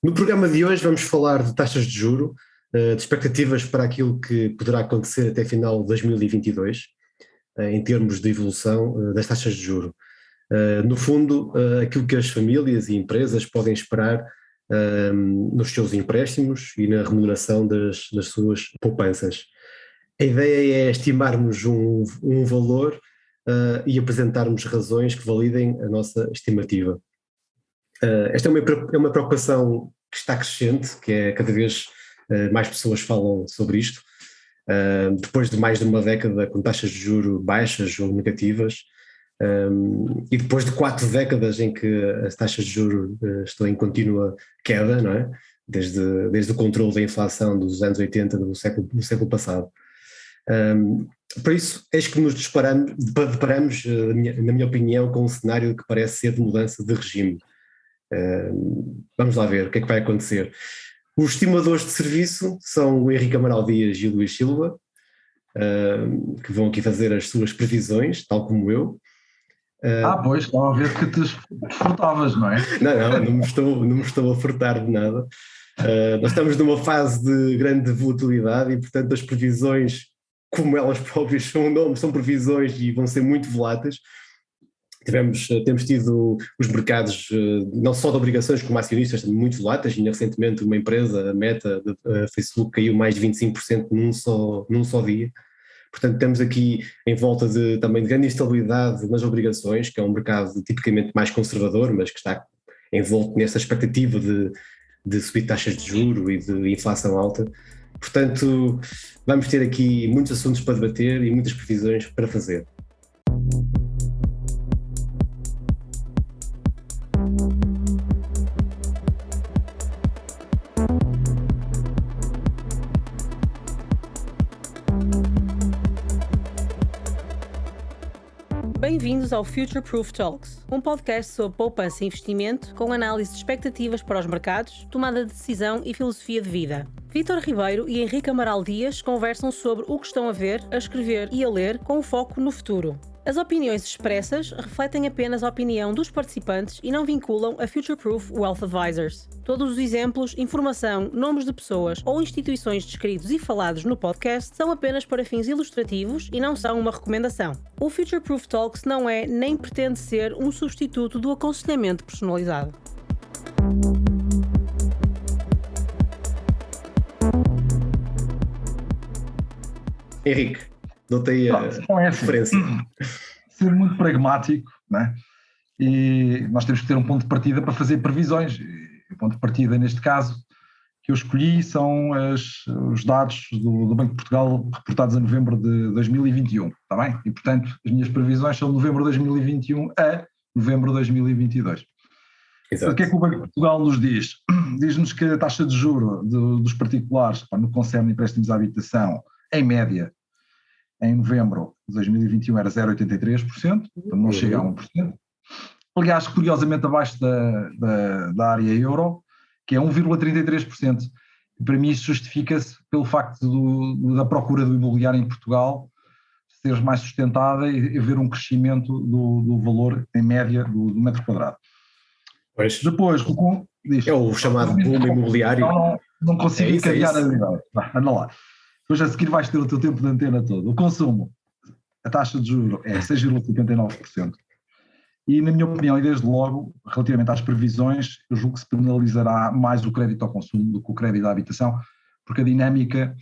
No programa de hoje vamos falar de taxas de juro, de expectativas para aquilo que poderá acontecer até final de 2022, em termos de evolução das taxas de juro. No fundo, aquilo que as famílias e empresas podem esperar nos seus empréstimos e na remuneração das suas poupanças. A ideia é estimarmos um valor e apresentarmos razões que validem a nossa estimativa. Esta é uma preocupação que está crescente, que é cada vez mais pessoas falam sobre isto. Depois de mais de uma década com taxas de juro baixas ou negativas, e depois de 4 décadas em que as taxas de juro estão em contínua queda, não é? Desde o controle da inflação dos anos 80 do século passado. Por isso, eis que nos deparamos, na minha opinião, com um cenário que parece ser de mudança de regime. Vamos lá ver o que é que vai acontecer. Os estimadores de serviço são o Henrique Amaral Dias e o Luís Silva, que vão aqui fazer as suas previsões, tal como eu. Pois, estava a ver que te esforçavas, não é? Não me estou a furtar de nada. Nós estamos numa fase de grande volatilidade e, portanto, as previsões, como elas próprias são previsões e vão ser muito voláteis. Temos tido os mercados, não só de obrigações como acionistas, também muito voláteis. Ainda recentemente uma empresa, a Meta, a Facebook, caiu mais de 25% num só dia. Portanto, temos aqui em volta também de grande instabilidade nas obrigações, que é um mercado tipicamente mais conservador, mas que está envolto nessa expectativa de subir taxas de juro e de inflação alta. Portanto, vamos ter aqui muitos assuntos para debater e muitas previsões para fazer. Bem-vindos ao Future Proof Talks, um podcast sobre poupança e investimento com análise de expectativas para os mercados, tomada de decisão e filosofia de vida. Vítor Ribeiro e Henrique Amaral Dias conversam sobre o que estão a ver, a escrever e a ler com foco no futuro. As opiniões expressas refletem apenas a opinião dos participantes e não vinculam a Future Proof Wealth Advisors. Todos os exemplos, informação, nomes de pessoas ou instituições descritos e falados no podcast são apenas para fins ilustrativos e não são uma recomendação. O Future Proof Talks não é nem pretende ser um substituto do aconselhamento personalizado. Henrique, notei a referência. Ser muito pragmático, né? E nós temos que ter um ponto de partida para fazer previsões. E o ponto de partida, neste caso, que eu escolhi são os dados do Banco de Portugal reportados a novembro de 2021, está bem? E, portanto, as minhas previsões são de novembro de 2021 a novembro de 2022. Exato. O que é que o Banco de Portugal nos diz? Diz-nos que a taxa de juro dos particulares no que concerne empréstimos à habitação, em média, em novembro de 2021 era 0,83%, portanto não chega a 1%. Aliás, curiosamente abaixo da área euro, que é 1,33%. E para mim isso justifica-se pelo facto da procura do imobiliário em Portugal ser mais sustentada e haver um crescimento do valor em média do metro quadrado. Pois. Depois, é o chamado boom imobiliário. Não consigo encadear a ideia. Anda lá. Depois a seguir vais ter o teu tempo de antena todo. O consumo, a taxa de juros é 6,59%. E, na minha opinião, e desde logo, relativamente às previsões, eu julgo que se penalizará mais o crédito ao consumo do que o crédito à habitação, porque a dinâmica,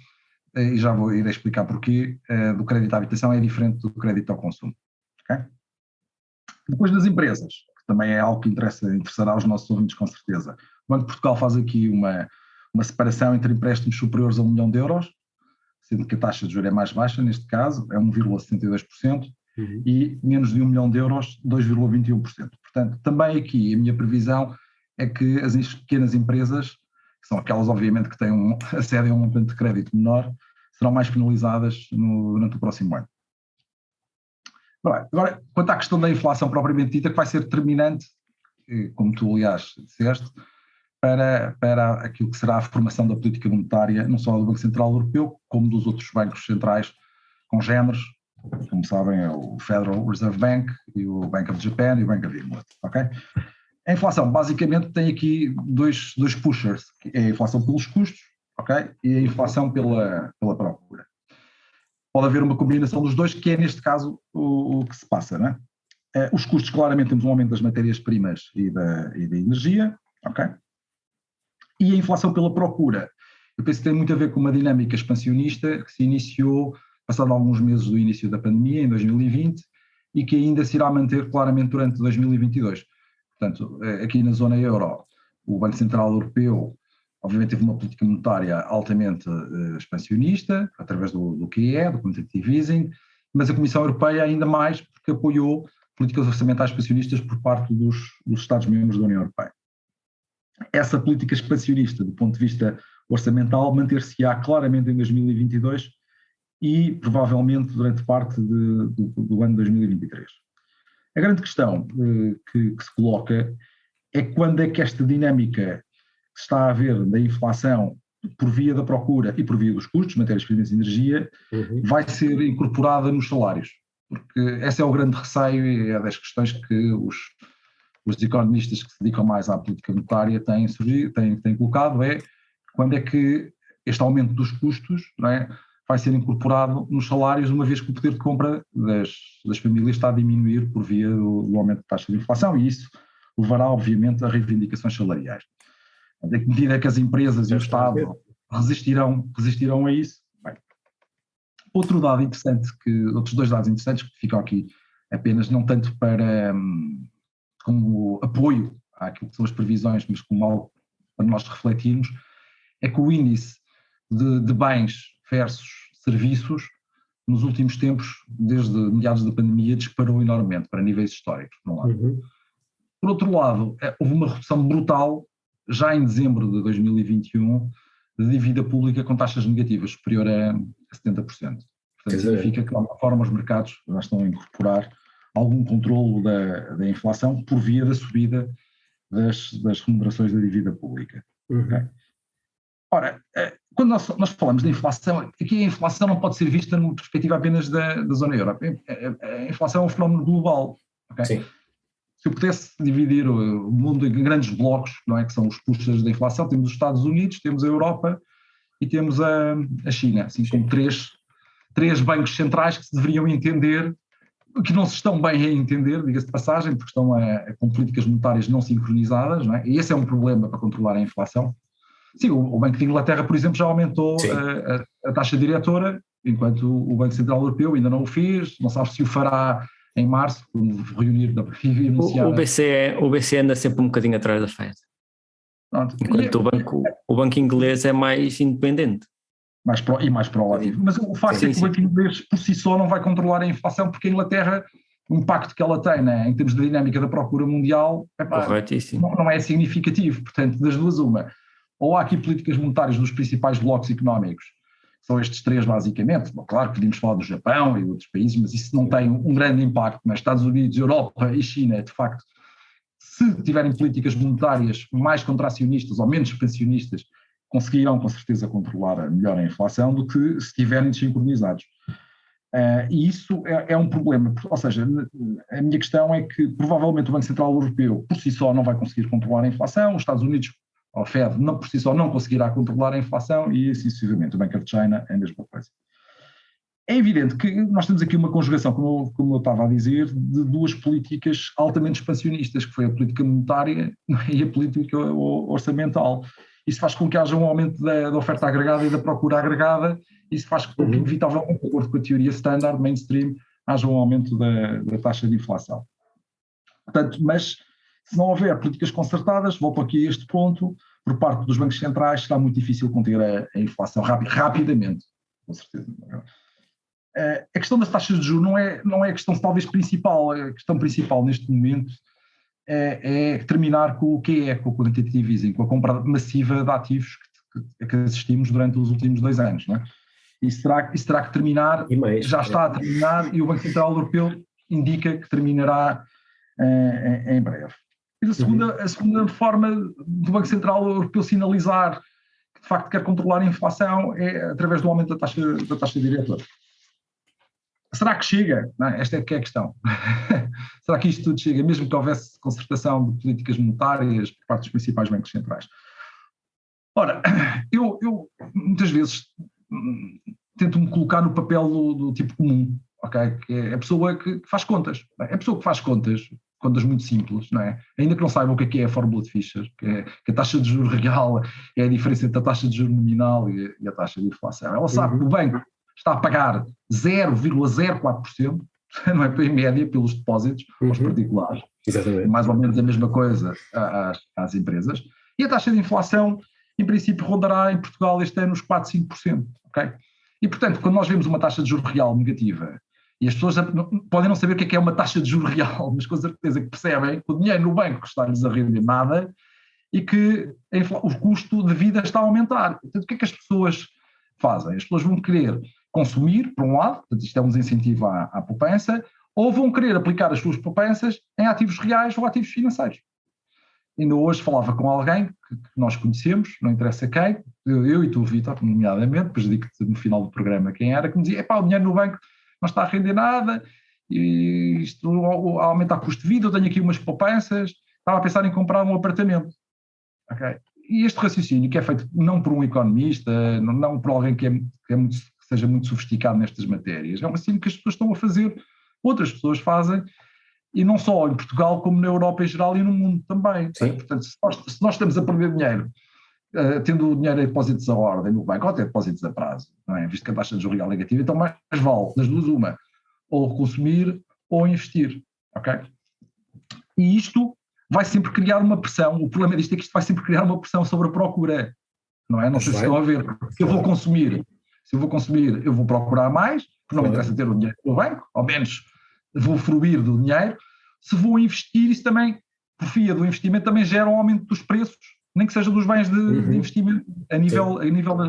e já vou ir a explicar porquê, do crédito à habitação é diferente do crédito ao consumo. Okay? Depois das empresas, que também é algo que interessará aos nossos ouvintes com certeza. O Banco de Portugal faz aqui uma separação entre empréstimos superiores a 1 milhão de euros, sendo que a taxa de juros é mais baixa, neste caso, é 1,72%, e menos de 1 milhão de euros, 2,21%. Portanto, também aqui a minha previsão é que as pequenas empresas, que são aquelas obviamente que têm acedem a um montante de crédito menor, serão mais penalizadas durante o próximo ano. Agora, quanto à questão da inflação propriamente dita, que vai ser determinante, como tu aliás disseste, para aquilo que será a formação da política monetária, não só do Banco Central Europeu, como dos outros bancos centrais congêneres, como sabem, é o Federal Reserve Bank, e o Bank of Japan e o Bank of England, ok? A inflação, basicamente, tem aqui dois pushers, que é a inflação pelos custos, ok? E a inflação pela procura. Pode haver uma combinação dos dois, que é, neste caso, o que se passa, não é? Os custos, claramente, temos um aumento das matérias-primas e da energia, ok? E a inflação pela procura, eu penso que tem muito a ver com uma dinâmica expansionista que se iniciou, passado alguns meses do início da pandemia, em 2020, e que ainda se irá manter claramente durante 2022. Portanto, aqui na zona euro, o Banco Central Europeu, obviamente, teve uma política monetária altamente expansionista, através do QE, do Quantitative Easing, mas a Comissão Europeia ainda mais, porque apoiou políticas orçamentais expansionistas por parte dos Estados-membros da União Europeia. Essa política expansionista, do ponto de vista orçamental, manter-se-á claramente em 2022 e, provavelmente, durante parte do ano 2023. A grande questão que se coloca é quando é que esta dinâmica que se está a ver da inflação por via da procura e por via dos custos, matérias-primas e energia, vai ser incorporada nos salários. Porque esse é o grande receio e é das questões que os economistas que se dedicam mais à política monetária têm colocado, é quando é que este aumento dos custos, não é, vai ser incorporado nos salários, uma vez que o poder de compra das famílias está a diminuir por via do aumento da taxa de inflação, e isso levará, obviamente, a reivindicações salariais. À medida que as empresas e o Estado resistirão a isso. Bem, outros dois dados interessantes que ficam aqui apenas, não tanto como apoio àquilo que são as previsões, mas como algo para nós refletirmos, é que o índice de bens versus serviços, nos últimos tempos, desde meados da pandemia, disparou enormemente para níveis históricos, por um lado. Por outro lado, houve uma redução brutal, já em dezembro de 2021, de dívida pública com taxas negativas, superior a 70%. Portanto, significa que, de alguma forma, os mercados já estão a incorporar algum controlo da inflação por via da subida das remunerações da dívida pública. Okay? Ora, quando nós falamos de inflação, aqui a inflação não pode ser vista numa perspectiva apenas da zona euro. A inflação é um fenómeno global. Okay? Sim. Se eu pudesse dividir o mundo em grandes blocos, não é, que são os puxas da inflação, temos os Estados Unidos, temos a Europa e temos a China, assim como três bancos centrais que se deveriam entender, que não se estão bem a entender, diga-se de passagem, porque estão com políticas monetárias não sincronizadas, não é? E esse é um problema para controlar a inflação. Sim, o Banco de Inglaterra, por exemplo, já aumentou a taxa diretora, enquanto o Banco Central Europeu ainda não o fez, não sabe se o fará em março, quando reunir da e anunciar. O BCE anda sempre um bocadinho atrás da Fed. Pronto. Enquanto o banco inglês é mais independente. Mais proativo. Mas o facto é que o Banco Inglês por si só não vai controlar a inflação, porque a Inglaterra, o impacto que ela tem, né, em termos de dinâmica da procura mundial, não é significativo. Portanto, das duas uma. Ou há aqui políticas monetárias dos principais blocos económicos, são estes três basicamente. Bom, claro que podíamos falar do Japão e outros países, mas isso não tem um grande impacto. Mas Estados Unidos, Europa e China, de facto, se tiverem políticas monetárias mais contracionistas ou menos expansionistas, conseguirão com certeza controlar melhor a inflação do que se estiverem desincronizados. E isso é um problema, ou seja, a minha questão é que provavelmente o Banco Central Europeu por si só não vai conseguir controlar a inflação, os Estados Unidos, o Fed, por si só não conseguirá controlar a inflação e assim sucessivamente. O Bank of China é a mesma coisa. É evidente que nós temos aqui uma conjugação, como eu estava a dizer, de duas políticas altamente expansionistas, que foi a política monetária e a política orçamental. Isso faz com que haja um aumento da oferta agregada e da procura agregada, isso faz com que, inevitavelmente, de acordo com a teoria standard, mainstream, haja um aumento da taxa de inflação. Portanto, mas se não houver políticas concertadas, volto aqui a este ponto, por parte dos bancos centrais, será muito difícil conter a inflação rapidamente, com certeza. A questão das taxas de juros não é a questão talvez principal, a questão principal neste momento é terminar com o QE, com o Quantitative Easing, com a compra massiva de ativos que assistimos durante os últimos 2 anos. Não é? Isso terá que terminar, já está a terminar, e o Banco Central Europeu indica que terminará em breve. E a segunda forma do Banco Central Europeu sinalizar que de facto quer controlar a inflação é através do aumento da taxa diretora. será que chega? Não, esta é que é a questão. Será que isto tudo chega, mesmo que houvesse concertação de políticas monetárias por parte dos principais bancos centrais? Ora, eu muitas vezes tento-me colocar no papel do tipo comum, ok? Que é a pessoa que faz contas. É a pessoa que faz contas muito simples, não é? Ainda que não saibam o que é a fórmula de Fischer, que a taxa de juros real é a diferença entre a taxa de juros nominal e a taxa de inflação. Ela sabe que o banco está a pagar 0,04%, não é, em média, pelos depósitos aos particulares. Exatamente. Mais ou menos a mesma coisa às empresas. E a taxa de inflação, em princípio, rondará em Portugal este ano os 4, 5%. Okay? E, portanto, quando nós vemos uma taxa de juros real negativa, e as pessoas podem não saber o que é uma taxa de juros real, mas com certeza que percebem que o dinheiro no banco está-lhes a render nada e que o custo de vida está a aumentar. Portanto, o que é que as pessoas fazem? As pessoas vão querer consumir, por um lado, portanto, isto é um desincentivo à poupança, ou vão querer aplicar as suas poupanças em ativos reais ou ativos financeiros. Ainda hoje falava com alguém que nós conhecemos, não interessa quem, eu e tu, Vítor, nomeadamente, depois digo-te no final do programa quem era, que me dizia, o dinheiro no banco não está a render nada, e isto aumenta o custo de vida, eu tenho aqui umas poupanças, estava a pensar em comprar um apartamento. Okay? E este raciocínio, que é feito não por um economista, não por alguém que seja muito sofisticado nestas matérias, é um raciocínio que as pessoas estão a fazer, outras pessoas fazem, e não só em Portugal, como na Europa em geral e no mundo também. Portanto, se nós estamos a perder dinheiro, tendo o dinheiro em depósitos à ordem no banco, ou até depósitos a prazo, não é? Visto que a taxa de juros real é negativa, então mais vale, das duas uma, ou consumir ou investir. Okay? E isto vai sempre criar uma pressão, o problema disto é que isto vai sempre criar uma pressão sobre a procura. Não é? Não sei se estão a ver. Se eu vou consumir, eu vou procurar mais, porque não me interessa ter o dinheiro no banco, ao menos vou fruir do dinheiro. Se vou investir, isso também, por via do investimento, também gera um aumento dos preços, nem que seja dos bens de investimento a nível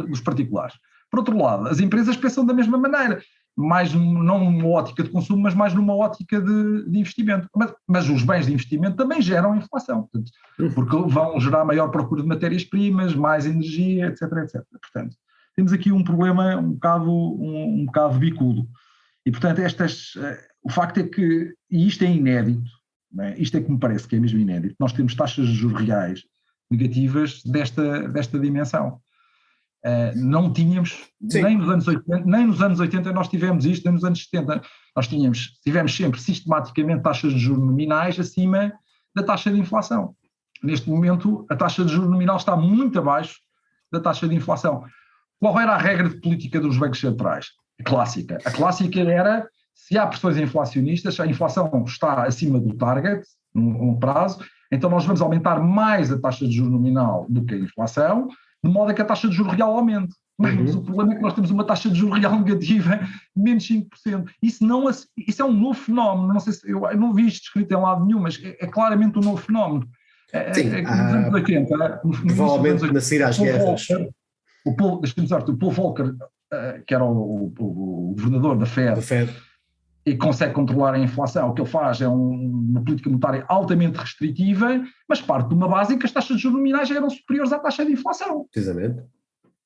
dos particulares. Por outro lado, as empresas pensam da mesma maneira, mais não numa ótica de consumo, mas mais numa ótica de investimento. Mas os bens de investimento também geram inflação, portanto, porque vão gerar maior procura de matérias-primas, mais energia, etc, etc. Portanto, temos aqui um problema um bocado bicudo. E, portanto, o facto é que, e isto é inédito, não é? Isto é que me parece que é mesmo inédito, nós temos taxas de juros reais negativas desta dimensão. Não tínhamos, nem nos anos 80 nós tivemos isto, nem nos anos 70. Nós tivemos sempre sistematicamente taxas de juros nominais acima da taxa de inflação. Neste momento, a taxa de juros nominal está muito abaixo da taxa de inflação. Qual era a regra de política dos bancos centrais? A clássica. A clássica era, se há pressões inflacionistas, a inflação está acima do target, num prazo, então nós vamos aumentar mais a taxa de juros nominal do que a inflação, de modo a que a taxa de juros real aumente. Mas o problema é que nós temos uma taxa de juros real negativa de menos 5%. Isso é um novo fenómeno. Não sei se, eu não vi isto escrito em lado nenhum, mas é claramente um novo fenómeno. Sim, nos anos 80, provavelmente na saída às guerras. O Paul Volcker, que era o governador da Fed, e consegue controlar a inflação, o que ele faz é uma política monetária altamente restritiva, mas parte de uma base em que as taxas de juros nominais eram superiores à taxa de inflação. Precisamente.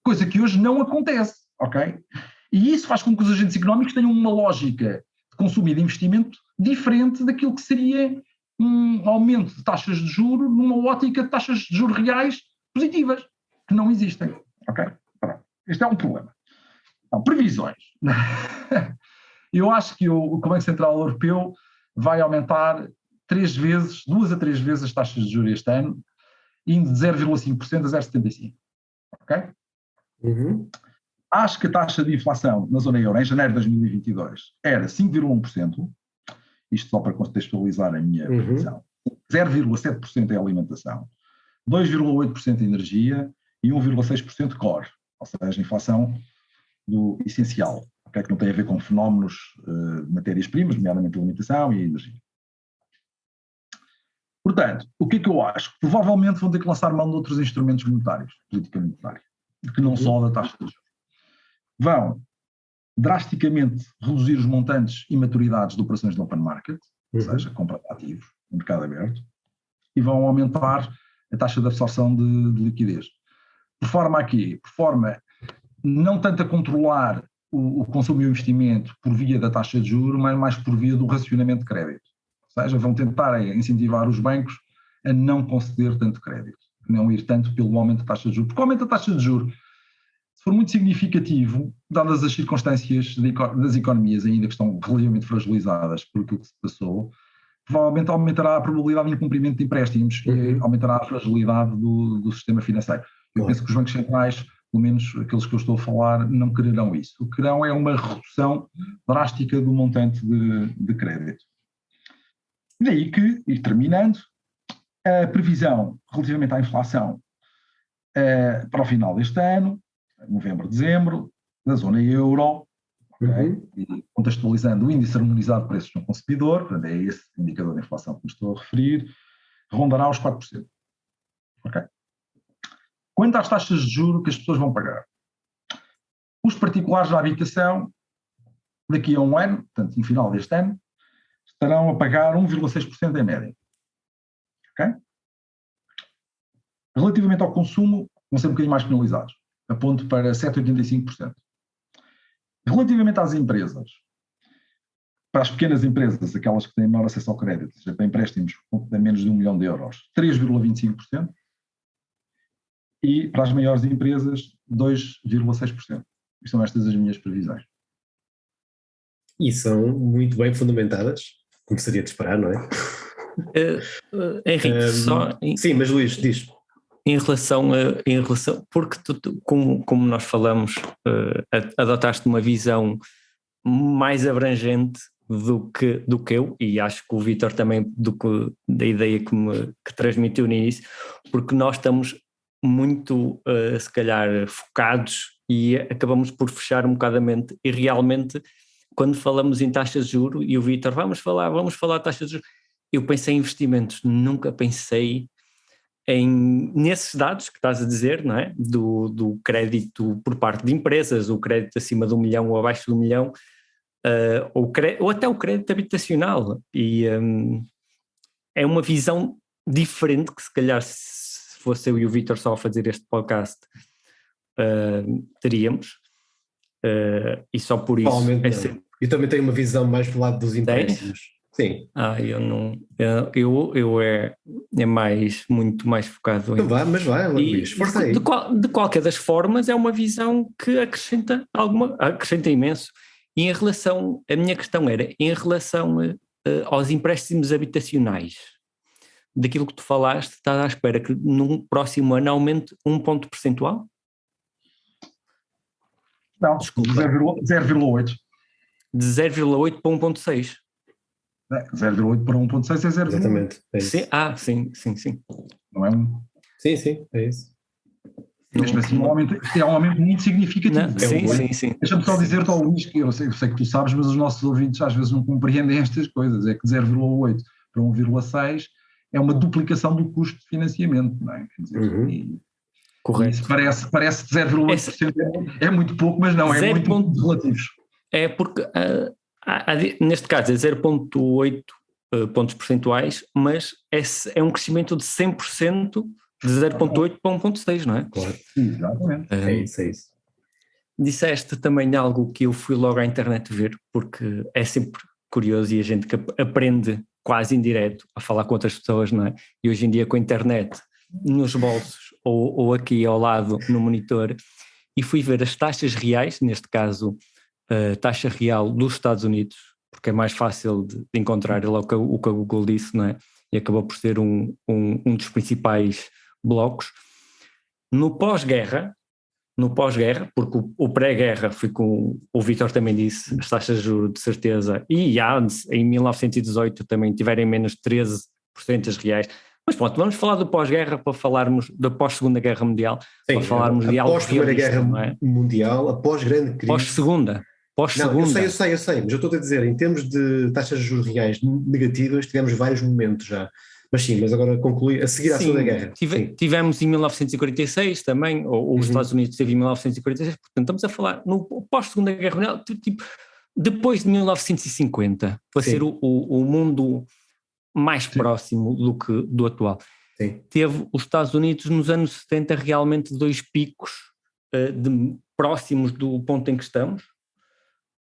Coisa que hoje não acontece, ok? E isso faz com que os agentes económicos tenham uma lógica de consumo e de investimento diferente daquilo que seria um aumento de taxas de juros numa ótica de taxas de juros reais positivas, que não existem, ok? Pronto. Este é um problema. Então, previsões. Eu acho que o Banco Central Europeu vai aumentar 2 a 3 vezes as taxas de juros este ano, indo de 0,5% a 0,75%. Ok? Acho que a taxa de inflação na zona euro em janeiro de 2022 era 5,1%, isto só para contextualizar a minha previsão. 0,7% em alimentação, 2,8% em energia e 1,6% core, ou seja, a inflação do essencial. Okay, que não tem a ver com fenómenos de matérias-primas, nomeadamente alimentação e energia. Portanto, o que é que eu acho? Provavelmente vão ter que lançar mão de outros instrumentos monetários, política monetária, que não só da taxa de juros. Vão drasticamente reduzir os montantes e maturidades de operações de open market, ou seja, compra de ativos, no mercado aberto, e vão aumentar a taxa de absorção de liquidez. Por forma não tanto a controlar o consumo e o investimento por via da taxa de juros, mas mais por via do racionamento de crédito. Ou seja, vão tentar incentivar os bancos a não conceder tanto crédito, não ir tanto pelo aumento da taxa de juros. Porque o aumento da taxa de juros, se for muito significativo, dadas as circunstâncias das economias ainda que estão relativamente fragilizadas por aquilo que se passou, provavelmente aumentará a probabilidade de incumprimento de empréstimos e aumentará a fragilidade do sistema financeiro. Eu penso que os bancos centrais, pelo menos aqueles que eu estou a falar, não quererão isso. O que querão é uma redução drástica do montante de crédito. E daí que, e terminando, a previsão relativamente à inflação para o final deste ano, novembro, dezembro, da zona euro, e contextualizando o índice harmonizado de preços no consumidor, portanto é esse indicador de inflação que me estou a referir, rondará os 4%. Okay? Quanto às taxas de juros que as pessoas vão pagar, os particulares da habitação, daqui a um ano, portanto no final deste ano, estarão a pagar 1,6% em média. Okay? Relativamente ao consumo, vão ser um bocadinho mais penalizados, aponto para 7,85%. Relativamente às empresas, para as pequenas empresas, aquelas que têm menor acesso ao crédito, ou seja, para empréstimos de menos de 1 milhão de euros, 3,25%, e para as maiores empresas, 2,6%. São estas as minhas previsões. E são muito bem fundamentadas, como seria de esperar, não é? Henrique, sim, mas Luís, diz. Em relação, porque como nós falamos, adotaste uma visão mais abrangente do que eu, e acho que o Vítor também da ideia que transmitiu no início, porque nós estamos muito, se calhar, focados e acabamos por fechar um bocado a mente, e realmente, quando falamos em taxas de juros, e o Vítor, vamos falar de taxas de juros, eu pensei em investimentos, nunca pensei nesses dados que estás a dizer, não é? Do crédito por parte de empresas, o crédito acima de 1 milhão ou abaixo de 1 milhão, ou até o crédito habitacional, e é uma visão diferente que se calhar se fosse eu e o Vítor só a fazer este podcast teríamos, e só por isso... Eu também tenho uma visão mais do lado dos empréstimos. Sim. Eu é mais, muito mais focado em... Mas vai, Luís, força aí. De qualquer das formas é uma visão que acrescenta imenso. E em relação, a minha questão era, em relação aos empréstimos habitacionais, daquilo que tu falaste, estás à espera que no próximo ano aumente 1 ponto percentual? Não, 0,8. De 0,8 para 1,6. 0,8 para 1,6 é 0,8. Exatamente. É isso. Sim. Não é um... Sim, é isso. Mesmo assim, é um aumento muito significativo. Sim. Deixa-me só dizer-te ao Luís, que eu sei que tu sabes, mas os nossos ouvintes às vezes não compreendem estas coisas. É que 0,8 para 1,6 é uma duplicação do custo de financiamento, não é? Quer dizer, correto. Isso parece que 0,8% é muito pouco, mas não, é muito relativos. É porque, neste caso, é 0,8 pontos percentuais, mas é um crescimento de 100% de 0,8 para 1,6, não é? Claro. Exatamente. É isso. Disseste também algo que eu fui logo à internet ver, porque é sempre curioso e a gente que aprende quase em direto a falar com outras pessoas, não é? E hoje em dia com a internet nos bolsos ou aqui ao lado no monitor, e fui ver as taxas reais, neste caso a taxa real dos Estados Unidos, porque é mais fácil de encontrar o que a Google disse, não é? E acabou por ser um dos principais blocos. No pós-guerra, porque o pré-guerra foi com o Vítor também disse, as taxas de juros de certeza, e em 1918 também tiverem menos de 13% as reais. Mas pronto, vamos falar do pós-guerra para falarmos da pós-segunda guerra mundial. Sim, para falarmos de algo pós-primeira guerra mundial, após grande crise. Pós-segunda. Não, eu sei, mas eu estou a dizer, em termos de taxas de juros reais negativas, tivemos vários momentos já. Mas sim, mas agora conclui, a seguir à Segunda Guerra. Tivemos em 1946 também, ou os Estados Unidos teve em 1946, portanto estamos a falar no pós-segunda guerra mundial, tipo, depois de 1950, para ser o mundo mais próximo do atual. Sim. Teve os Estados Unidos nos anos 70 realmente 2 picos próximos do ponto em que estamos,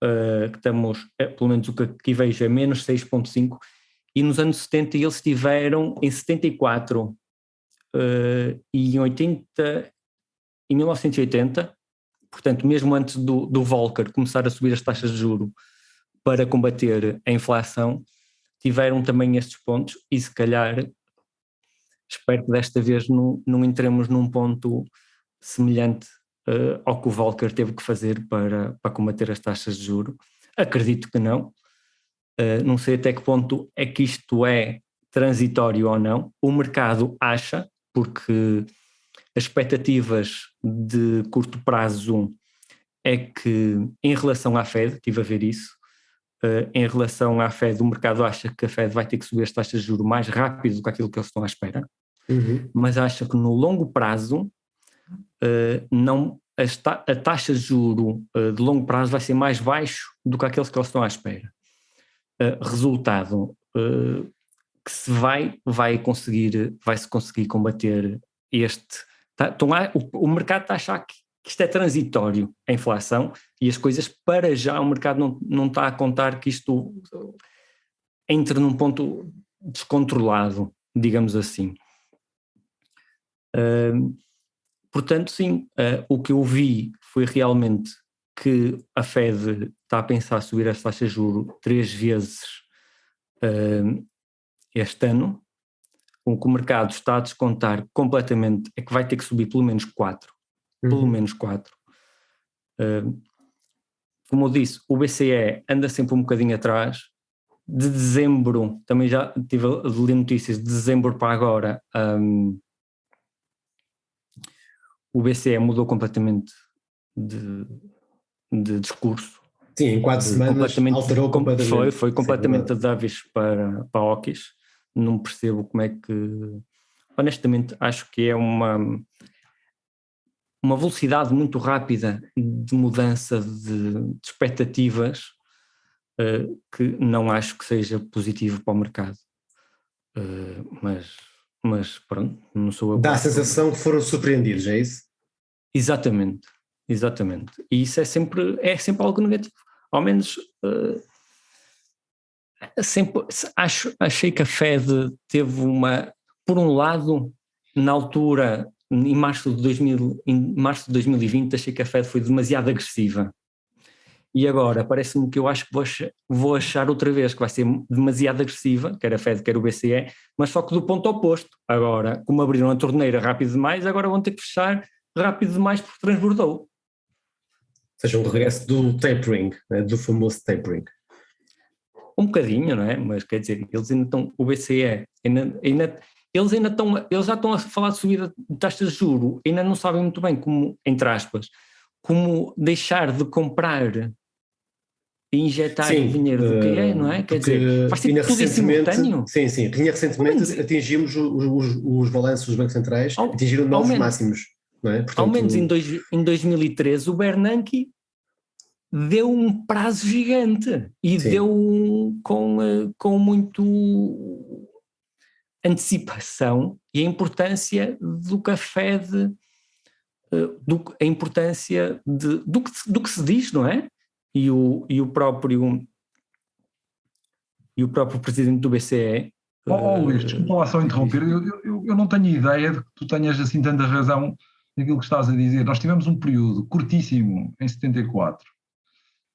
que estamos, pelo menos o que aqui vejo, é menos 6,5%, e nos anos 70 eles estiveram em 74%, e em 1980, portanto mesmo antes do Volcker começar a subir as taxas de juros para combater a inflação, tiveram também estes pontos, e se calhar espero que desta vez não entremos num ponto semelhante ao que o Volcker teve que fazer para combater as taxas de juros. Acredito que não. Não sei até que ponto é que isto é transitório ou não. O mercado acha, porque as expectativas de curto prazo é que, em relação à Fed, estive a ver isso, em relação à Fed, o mercado acha que a Fed vai ter que subir as taxas de juros mais rápido do que aquilo que eles estão à espera, mas acha que no longo prazo a taxa de juros de longo prazo vai ser mais baixo do que aqueles que eles estão à espera. Resultado, que se vai-se conseguir combater o mercado está a achar que isto é transitório, a inflação, e as coisas, para já o mercado não está a contar que isto entre num ponto descontrolado, digamos assim. Portanto, sim, o que eu vi foi realmente que a Fed está a pensar subir as taxas de juros 3 vezes este ano. O que o mercado está a descontar completamente é que vai ter que subir pelo menos 4. Pelo menos 4. Como eu disse, o BCE anda sempre um bocadinho atrás. De dezembro, também já tive a ler notícias, de dezembro para agora, o BCE mudou completamente de discurso. Sim, em 4 semanas alterou completamente. Foi completamente a Davis para Hawkins. Não percebo como é que... Honestamente, acho que é uma velocidade muito rápida de mudança de expectativas que não acho que seja positivo para o mercado. Mas pronto, não sou eu. Dá a sensação que foram surpreendidos, é isso? Exatamente. E isso é sempre algo negativo. Ao menos achei que a Fed teve por um lado, na altura, em março de 2020, achei que a Fed foi demasiado agressiva. E agora parece-me que eu acho que vou achar outra vez que vai ser demasiado agressiva, quer a Fed, quer o BCE, mas só que do ponto oposto. Agora, como abriram a torneira rápido demais, agora vão ter que fechar rápido demais porque transbordou. Ou seja, um regresso do tapering, né, do famoso tapering. Um bocadinho, não é? Mas quer dizer, eles ainda estão, o BCE, eles já estão a falar de subida de taxas de juros, ainda não sabem muito bem como, entre aspas, como deixar de comprar e injetar o dinheiro do que é, não é? Quer dizer, vai ser tudo em simultâneo. Sim, recentemente atingimos os balanços dos bancos centrais, atingiram novos máximos, não é? Portanto, ao menos em 2013 o Bernanke deu um prazo gigante e deu com muito antecipação, e a importância do que a Fed, a importância do que se diz, não é? E o próprio presidente do BCE... Luís, desculpa lá só interromper, eu não tenho ideia de que tu tenhas assim tanta razão naquilo que estás a dizer. Nós tivemos um período curtíssimo, em 74,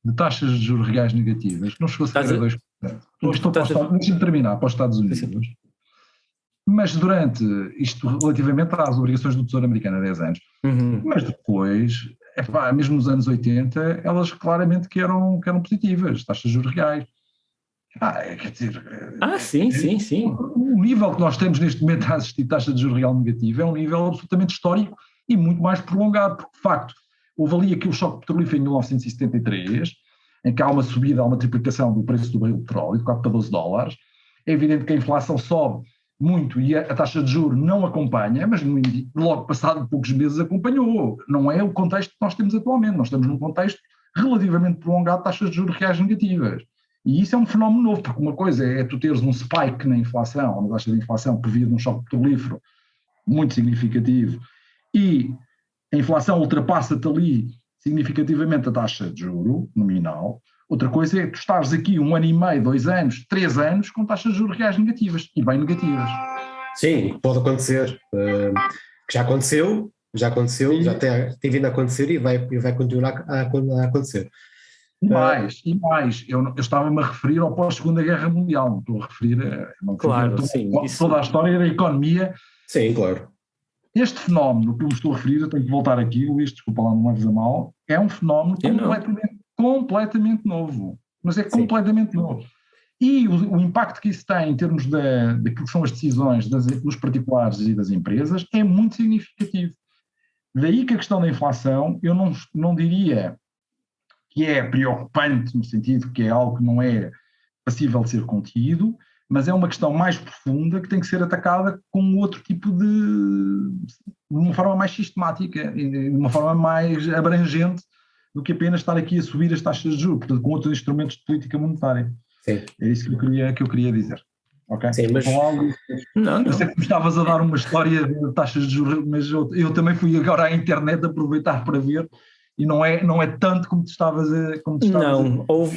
de taxas de juros reais negativas, que não chegou a ser a 2%. Deixa-me terminar, para os Estados Unidos. Sim. Mas durante isto, relativamente às obrigações do Tesouro Americano há 10 anos, mas depois, mesmo nos anos 80, elas claramente que eram positivas, taxas de juros reais. Quer dizer... sim. O nível que nós temos neste momento a assistir taxa de juros real negativa é um nível absolutamente histórico e muito mais prolongado, porque de facto houve ali aquele choque petrolífero em 1973, em que há uma subida, há uma triplicação do preço do barril de petróleo, de 4 para $12. É evidente que a inflação sobe muito e a taxa de juros não acompanha, mas logo passado poucos meses acompanhou. Não é o contexto que nós temos atualmente, nós estamos num contexto relativamente prolongado de taxas de juros reais negativas. E isso é um fenómeno novo, porque uma coisa é tu teres um spike na inflação, na taxa de inflação por via de um choque petrolífero muito significativo, e a inflação ultrapassa-te ali significativamente a taxa de juro nominal. Outra coisa é que tu estares aqui 1 ano e meio, 2 anos, 3 anos com taxas de juros reais negativas, e bem negativas. Sim, pode acontecer. Já aconteceu, já tem vindo a acontecer e vai continuar a acontecer. E mais, eu estava-me a referir ao pós-Segunda Guerra Mundial, não estou a referir claro, toda a história da economia. Sim, claro. Este fenómeno que eu me estou a referir, eu tenho que voltar aqui, Luís, desculpa lá, não me leves a mal, é um fenómeno completamente novo, mas é completamente novo. E o impacto que isso tem em termos daquilo que são as decisões dos particulares e das empresas é muito significativo. Daí que a questão da inflação, eu não diria que é preocupante, no sentido que é algo que não é passível de ser contido, mas é uma questão mais profunda que tem que ser atacada com outro tipo de uma forma mais sistemática, de uma forma mais abrangente do que apenas estar aqui a subir as taxas de juros, portanto, com outros instrumentos de política monetária. Sim. É isso que eu queria dizer. Ok? Sim, mas... Eu sei que me estavas a dar uma história de taxas de juros, mas eu também fui agora à internet aproveitar para ver, e não é tanto como tu estavas a...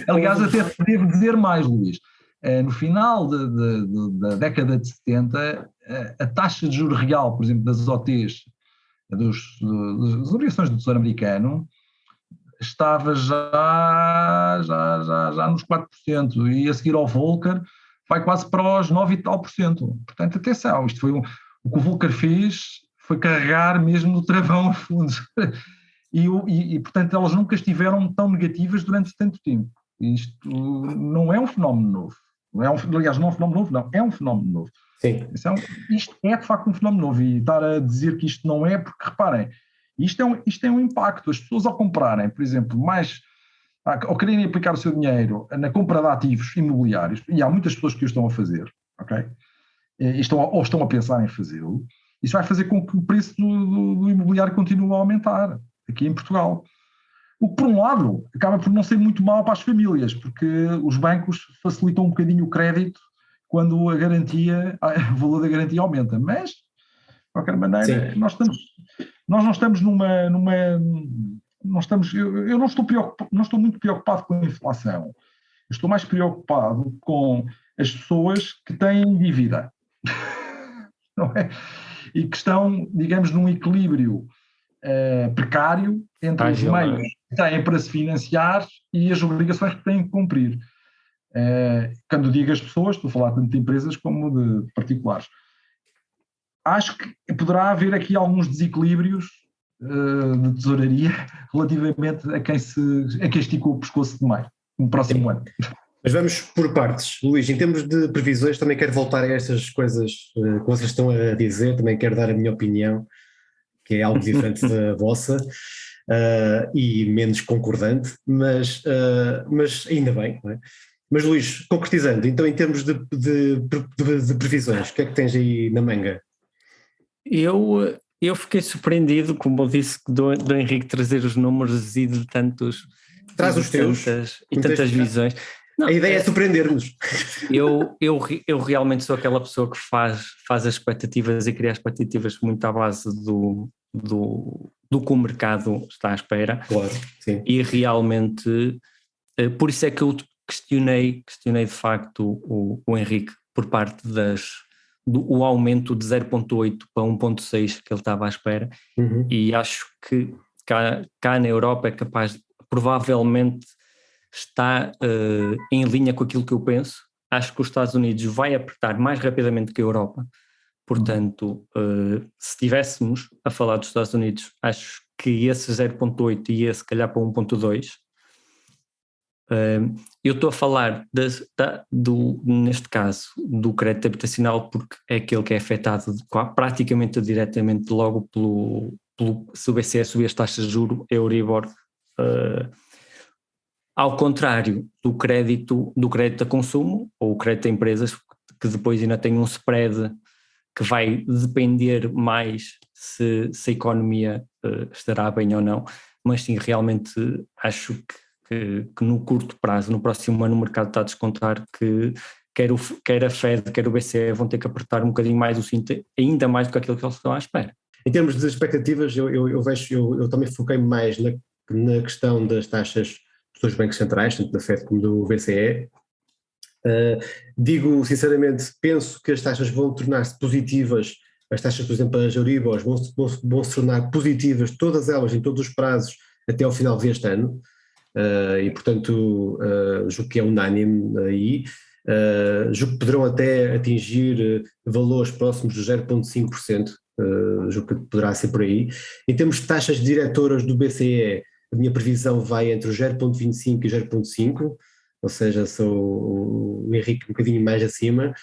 Aliás, até devo dizer mais, Luís. No final da década de 70, a taxa de juros real, por exemplo, das OTs, das obrigações do Tesouro Americano, estava já nos 4%, e a seguir ao Volcker vai quase para os 9 e tal %. Portanto, atenção, isto foi o que o Volcker fez, foi carregar mesmo no travão a fundo. E, portanto, elas nunca estiveram tão negativas durante tanto tempo. Isto não é um fenómeno novo. Aliás, não é um fenómeno novo, não. É um fenómeno novo. Sim. Isto é, de facto, um fenómeno novo. E estar a dizer que isto não é, porque, reparem, isto é um impacto. As pessoas, ao comprarem, por exemplo, ao quererem aplicar o seu dinheiro na compra de ativos imobiliários, e há muitas pessoas que o estão a fazer, ok? Ou estão a pensar em fazê-lo, isso vai fazer com que o preço do imobiliário continue a aumentar aqui em Portugal. O que, por um lado, acaba por não ser muito mal para as famílias, porque os bancos facilitam um bocadinho o crédito quando o valor da garantia aumenta. Mas, de qualquer maneira, nós não estamos eu não estou muito preocupado com a inflação. Eu estou mais preocupado com as pessoas que têm dívida. Não é? E que estão, digamos, num equilíbrio precário entre os meios que têm para se financiar e as obrigações que têm que cumprir. Quando digo as pessoas, estou a falar tanto de empresas como de particulares. Acho que poderá haver aqui alguns desequilíbrios de tesouraria relativamente a quem esticou o pescoço de meio no próximo ano. Mas vamos por partes. Luís, em termos de previsões, também quero voltar a estas coisas que vocês estão a dizer, também quero dar a minha opinião, que é algo diferente da vossa e menos concordante, mas ainda bem, não é? Mas Luís, concretizando, então em termos de previsões, o que é que tens aí na manga? Eu fiquei surpreendido, como eu disse, do Henrique trazer os números e de tantos... Traz os teus. E tantas visões. Não, a ideia é surpreender-nos. Eu realmente sou aquela pessoa que faz as expectativas e cria expectativas muito à base do que o mercado está à espera. Claro, sim. E realmente, por isso é que eu questionei de facto o Henrique por parte do aumento de 0,8 para 1,6 que ele estava à espera. Uhum. E acho que cá na Europa é capaz, provavelmente está em linha com aquilo que eu penso. Acho que os Estados Unidos vai apertar mais rapidamente que a Europa. Portanto, se estivéssemos a falar dos Estados Unidos, acho que esse 0,8 ia se calhar para 1,2. Eu estou a falar neste caso do crédito habitacional porque é aquele que é afetado praticamente diretamente logo se o BCE subir as taxas de juros, Euribor, ao contrário do crédito a consumo ou o crédito a empresas, que depois ainda tem um spread que vai depender mais se a economia estará bem ou não, mas sim, realmente acho que no curto prazo, no próximo ano, o mercado está a descontar que quer a Fed, quer o BCE vão ter que apertar um bocadinho mais o cinto, ainda mais do que aquilo que eles estão à espera. Em termos de expectativas, eu também foquei mais na questão das taxas dos dois bancos centrais, tanto da FED como do BCE. Digo sinceramente, penso que as taxas vão tornar-se positivas, as taxas, por exemplo, as Euribors vão se tornar positivas, todas elas, em todos os prazos, até ao final deste ano, e portanto julgo que é unânime aí, julgo que poderão até atingir valores próximos dos 0,5%, julgo que poderá ser por aí. Em termos de taxas diretoras do BCE, a minha previsão vai entre os 0,25 e 0,5%, ou seja, sou o Henrique um bocadinho mais acima,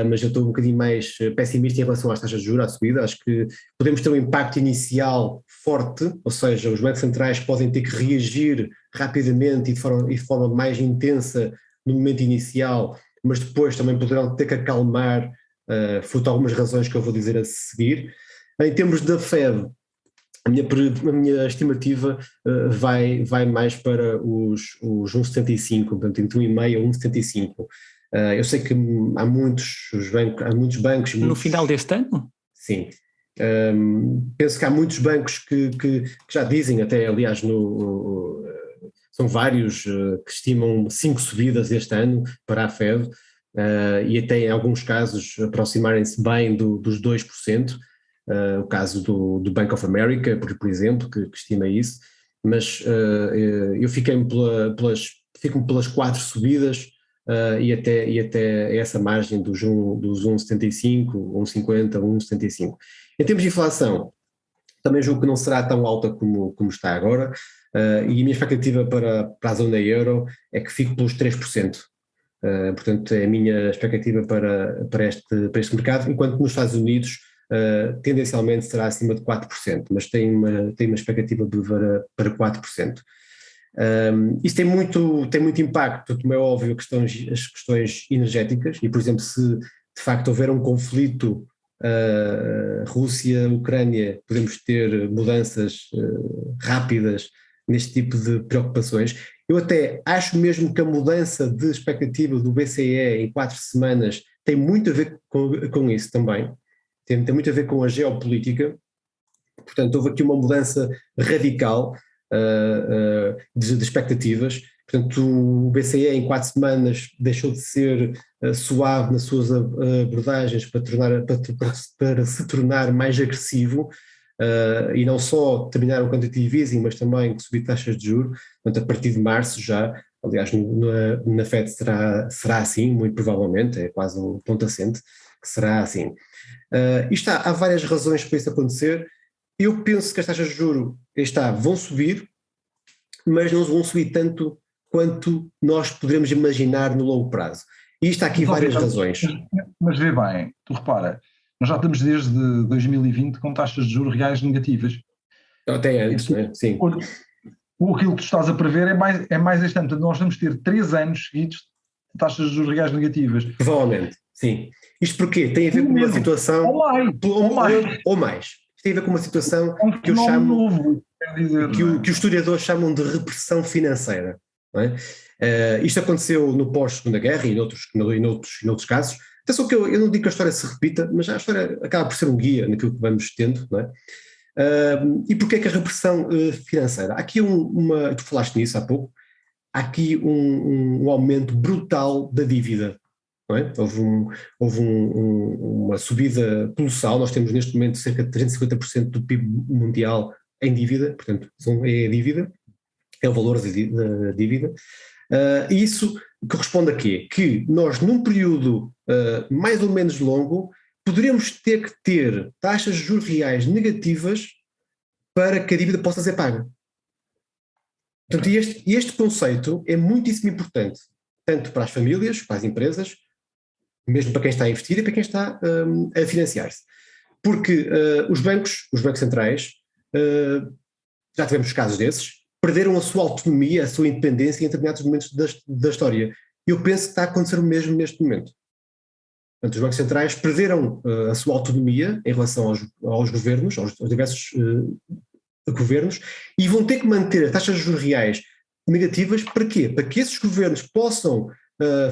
mas eu estou um bocadinho mais pessimista em relação às taxas de juros, à subida. Acho que podemos ter um impacto inicial forte, ou seja, os bancos centrais podem ter que reagir rapidamente e de forma mais intensa no momento inicial, mas depois também poderão ter que acalmar, fruto de algumas razões que eu vou dizer a seguir. Em termos da Fed, a minha estimativa vai mais para os 1,75, portanto entre 1,5 a 1,75. Eu sei que há muitos bancos... No final deste ano? Sim. Penso que há muitos bancos que já dizem, até aliás são vários que estimam 5 subidas este ano para a Fed, e até em alguns casos aproximarem-se bem dos 2%. O caso do Bank of America, por exemplo, que estima isso, mas eu fico pelas 4 subidas e até essa margem dos 1,75, 1,50, 1,75. Em termos de inflação, também julgo que não será tão alta como está agora, e a minha expectativa para a zona euro é que fique pelos 3%. Portanto, é a minha expectativa para este mercado, enquanto nos Estados Unidos tendencialmente será acima de 4%, mas tem uma expectativa para 4%. Isso tem muito impacto, como é óbvio, as questões energéticas, e por exemplo, se de facto houver um conflito Rússia-Ucrânia, podemos ter mudanças rápidas neste tipo de preocupações. Eu até acho mesmo que a mudança de expectativa do BCE em 4 semanas tem muito a ver com isso também. Tem muito a ver com a geopolítica. Portanto, houve aqui uma mudança radical de expectativas. Portanto, o BCE em 4 semanas deixou de ser suave nas suas abordagens para se tornar mais agressivo, e não só terminar o quantitative easing, mas também subir taxas de juros. Portanto, a partir de março já, aliás, na FED será assim, muito provavelmente, é quase um ponto assente que será assim. Há várias razões para isso acontecer. Eu penso que as taxas de juros vão subir, mas não vão subir tanto quanto nós poderemos imaginar no longo prazo. E isto há aqui várias razões. Mas vê bem, tu repara, nós já estamos desde 2020 com taxas de juros reais negativas. Até antes, né? Sim. Aquilo que tu estás a prever é mais este ano. Portanto, nós vamos ter 3 anos seguidos de taxas de juros reais negativas. Provavelmente, sim. Isto porquê? Tem a ver com uma situação... Ou mais. Isto tem a ver com uma situação que eu chamo... Novo, dizer, que os historiadores chamam de repressão financeira. Não é? Isto aconteceu no pós-Segunda Guerra e noutros casos. Atenção que eu não digo que a história se repita, mas a história acaba por ser um guia naquilo que vamos tendo, não é? E porquê é que a repressão financeira? Há aqui tu falaste nisso há pouco, há aqui um aumento brutal da dívida, não é? Houve uma subida colossal. Nós temos neste momento cerca de 350% do PIB mundial em dívida, portanto é a dívida, é o valor da dívida. Isso corresponde a quê? Que nós num período mais ou menos longo poderemos ter que ter taxas de juros reais negativas para que a dívida possa ser paga. Portanto, este conceito é muitíssimo importante, tanto para as famílias, para as empresas, mesmo para quem está a investir e para quem está a financiar-se. Porque os bancos centrais, já tivemos casos desses, perderam a sua autonomia, a sua independência em determinados momentos da história. Eu penso que está a acontecer o mesmo neste momento. Portanto, os bancos centrais perderam a sua autonomia em relação aos governos, aos diversos governos, e vão ter que manter as taxas de juros reais negativas. Para quê? Para que esses governos possam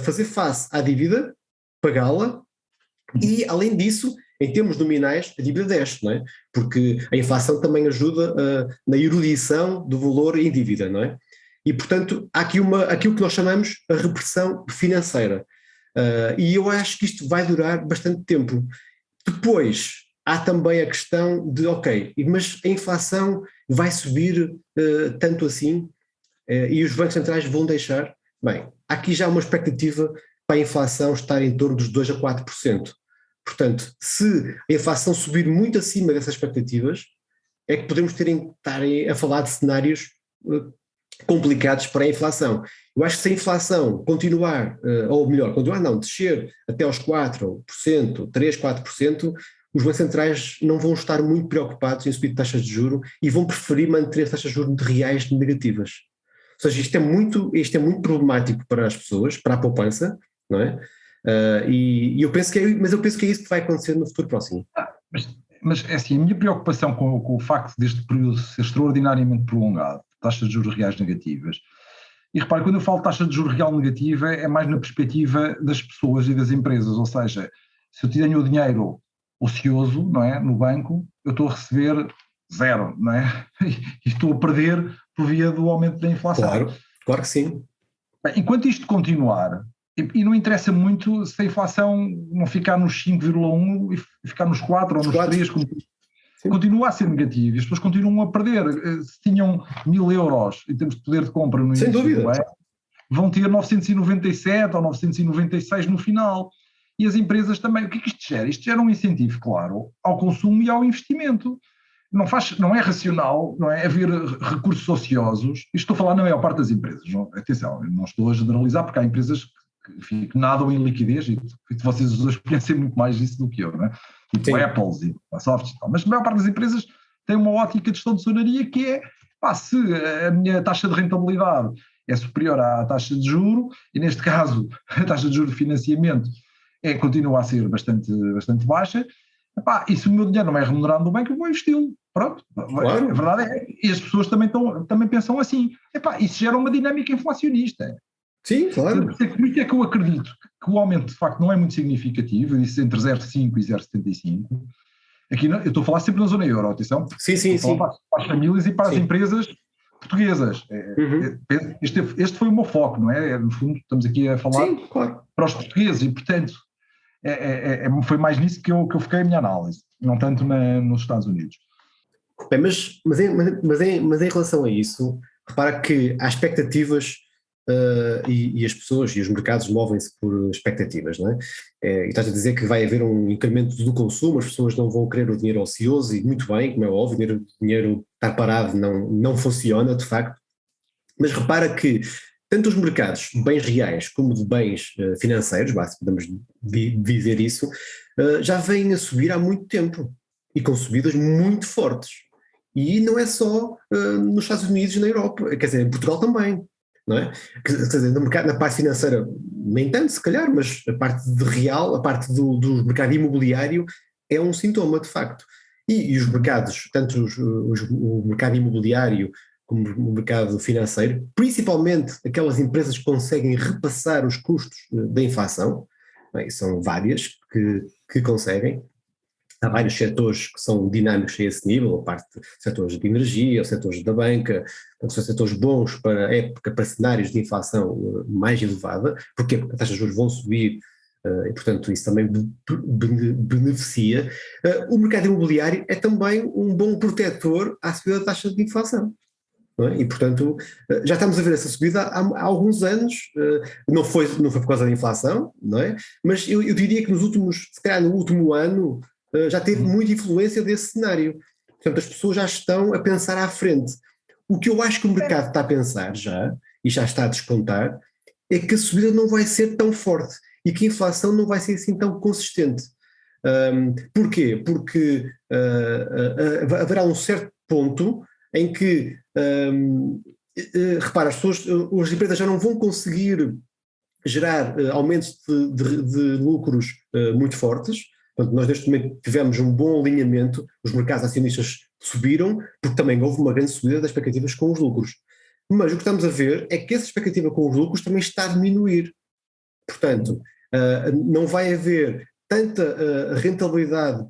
fazer face à dívida, pagá-la, e além disso em termos nominais, a dívida desce, não é? Porque a inflação também ajuda na erudição do valor em dívida, não é? E, portanto, há aqui aquilo que nós chamamos a repressão financeira. E eu acho que isto vai durar bastante tempo. Depois, há também a questão de, ok, mas a inflação vai subir tanto assim e os bancos centrais vão deixar? Bem, aqui já há uma expectativa para a inflação estar em torno dos 2% a 4%. Portanto, se a inflação subir muito acima dessas expectativas, é que podemos estar a falar de cenários complicados para a inflação. Eu acho que se a inflação continuar, ou melhor, descer até aos 4%, 3%, 4%, os bancos centrais não vão estar muito preocupados em subir taxas de juros e vão preferir manter as taxas de juros reais negativas. Ou seja, isto é muito problemático para as pessoas, para a poupança, não é? Eu penso que é isso que vai acontecer no futuro próximo. Mas é assim, a minha preocupação com o facto deste período ser extraordinariamente prolongado, taxas de juros reais negativas, e repare, quando eu falo de taxa de juros real negativa, é mais na perspectiva das pessoas e das empresas, ou seja, se eu tenho o dinheiro ocioso, não é, no banco, eu estou a receber zero, não é? E estou a perder por via do aumento da inflação. Claro que sim. Bem, enquanto isto continuar, e não interessa muito se a inflação não ficar nos 5,1 e ficar nos 4 ou nos 3, continua a ser negativo e as pessoas continuam a perder. Se tinham 1.000 euros em termos de poder de compra no início do ano, vão ter 997 ou 996 no final. E as empresas também. O que é que isto gera? Isto gera um incentivo, claro, ao consumo e ao investimento. Não é racional, não é, haver recursos ociosos. Isto estou a falar na maior parte das empresas. Não, atenção, não estou a generalizar, porque há empresas que nadam em liquidez e vocês os dois conhecem muito mais disso do que eu, não é? Tipo Apples e Microsoft e tal. Mas a maior parte das empresas tem uma ótica de gestão de tesouraria que é, se a minha taxa de rentabilidade é superior à taxa de juro, e neste caso a taxa de juro de financiamento continua a ser bastante baixa, e se o meu dinheiro não é remunerado no banco, eu vou investi-lo. Pronto, claro. A verdade é, e as pessoas também pensam assim, isso gera uma dinâmica inflacionista. Sim, claro. Por isso é que eu acredito que o aumento de facto não é muito significativo, eu disse entre 0,5 e 0,75. Aqui eu estou a falar sempre na zona euro, atenção. Sim. Para as famílias e para as empresas portuguesas. Este foi o meu foco, não é? No fundo, estamos aqui a falar para os portugueses e, portanto, foi mais nisso que eu fiquei a minha análise, não tanto nos Estados Unidos. Bem, mas em relação a isso, repara que há expectativas e as pessoas e os mercados movem-se por expectativas, não é? E estás a dizer que vai haver um incremento do consumo, as pessoas não vão querer o dinheiro ocioso, e muito bem, como é óbvio, o dinheiro estar parado não funciona, de facto, mas repara que tanto os mercados de bens reais como de bens financeiros, podemos dizer isso, já vêm a subir há muito tempo e com subidas muito fortes. E não é só nos Estados Unidos e na Europa, quer dizer, em Portugal também. Não é? Quer dizer, no mercado, na parte financeira nem tanto se calhar, mas a parte de real, a parte do mercado imobiliário é um sintoma de facto, e os mercados, tanto o mercado imobiliário como o mercado financeiro, principalmente aquelas empresas que conseguem repassar os custos da inflação, bem, são várias que conseguem. Há vários setores que são dinâmicos a esse nível, a parte de setores de energia, os setores da banca, são setores bons para a época, para cenários de inflação mais elevada, porque as taxas de juros vão subir e, portanto, isso também beneficia. O mercado imobiliário é também um bom protetor à subida da taxa de inflação. Não é? E, portanto, já estamos a ver essa subida há alguns anos, não foi por causa da inflação, não é? Mas eu diria que se calhar no último ano, já teve muita influência desse cenário. Portanto, as pessoas já estão a pensar à frente. O que eu acho que o mercado está a pensar já, e já está a descontar, é que a subida não vai ser tão forte e que a inflação não vai ser assim tão consistente. Porquê? Porque haverá um certo ponto em que, repara, as empresas já não vão conseguir gerar aumentos de lucros muito fortes. Portanto, nós neste momento tivemos um bom alinhamento, os mercados acionistas subiram, porque também houve uma grande subida das expectativas com os lucros. Mas o que estamos a ver é que essa expectativa com os lucros também está a diminuir. Portanto, não vai haver tanta rentabilidade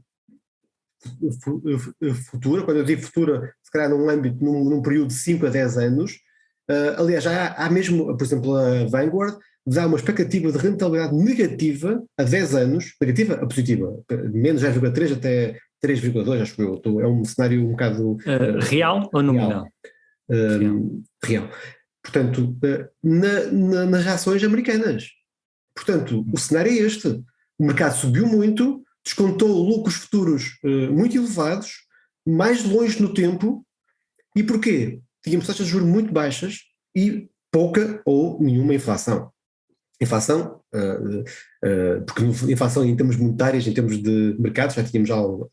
futura, quando eu digo futura, se calhar num âmbito, num período de 5 a 10 anos, aliás, já há mesmo, por exemplo, a Vanguard dá uma expectativa de rentabilidade negativa a 10 anos, negativa a positiva, menos 0,3 até 3,2, acho que eu, é um cenário um bocado... real ou nominal? Real. Portanto, nas ações americanas. Portanto, o cenário é este. O mercado subiu muito, descontou lucros futuros muito elevados, mais longe no tempo. E porquê? Tínhamos taxas de juros muito baixas e pouca ou nenhuma inflação. Inflação, porque inflação em termos monetários, em termos de mercados, já tínhamos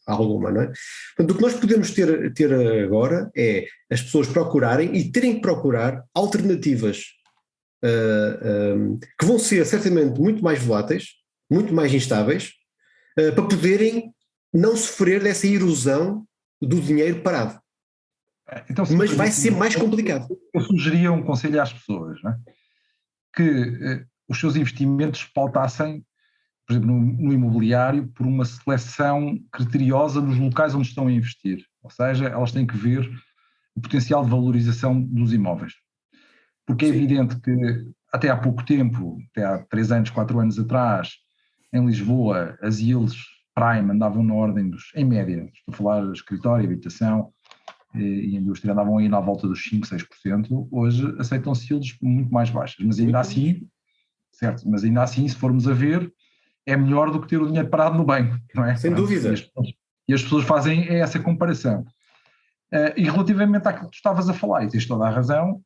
alguma, não é? Portanto, o que nós podemos ter agora é as pessoas procurarem e terem que procurar alternativas que vão ser certamente muito mais voláteis, muito mais instáveis, para poderem não sofrer dessa erosão do dinheiro parado. Então, mas vai ser mais complicado. Eu sugeria um conselho às pessoas, não é? Que os seus investimentos pautassem, por exemplo, no imobiliário, por uma seleção criteriosa nos locais onde estão a investir. Ou seja, elas têm que ver o potencial de valorização dos imóveis. Porque é evidente que até há pouco tempo, até há 3 anos, 4 anos atrás, em Lisboa, as yields prime andavam na ordem dos, em média, estou a falar de escritório, habitação e indústria, andavam aí na volta dos 5, 6%, hoje aceitam-se yields muito mais baixas, mas ainda assim, certo, mas ainda assim, se formos a ver, é melhor do que ter o dinheiro parado no banco, não é? Sem dúvida. E as pessoas fazem essa comparação. E relativamente àquilo que tu estavas a falar, e tens toda a razão,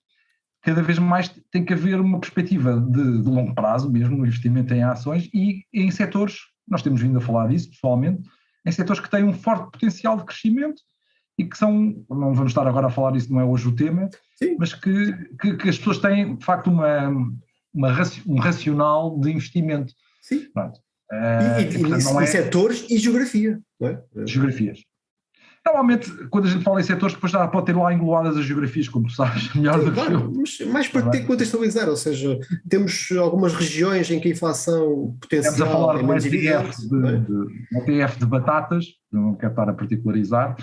cada vez mais tem que haver uma perspectiva de longo prazo mesmo no investimento em ações e em setores, nós temos vindo a falar disso pessoalmente, em setores que têm um forte potencial de crescimento e que são, não vamos estar agora a falar disso, não é hoje o tema, sim, mas que as pessoas têm de facto um racional de investimento. Sim. Pronto. E setores e geografia, não é? Geografias. Normalmente, quando a gente fala em setores, depois já pode ter lá engloadas as geografias, como tu sabes, melhor do que eu. Mas mais para ter que contextualizar, ou seja, temos algumas regiões em que a inflação potencial estamos a falar é de um ETF de batatas, não quero estar a particularizar,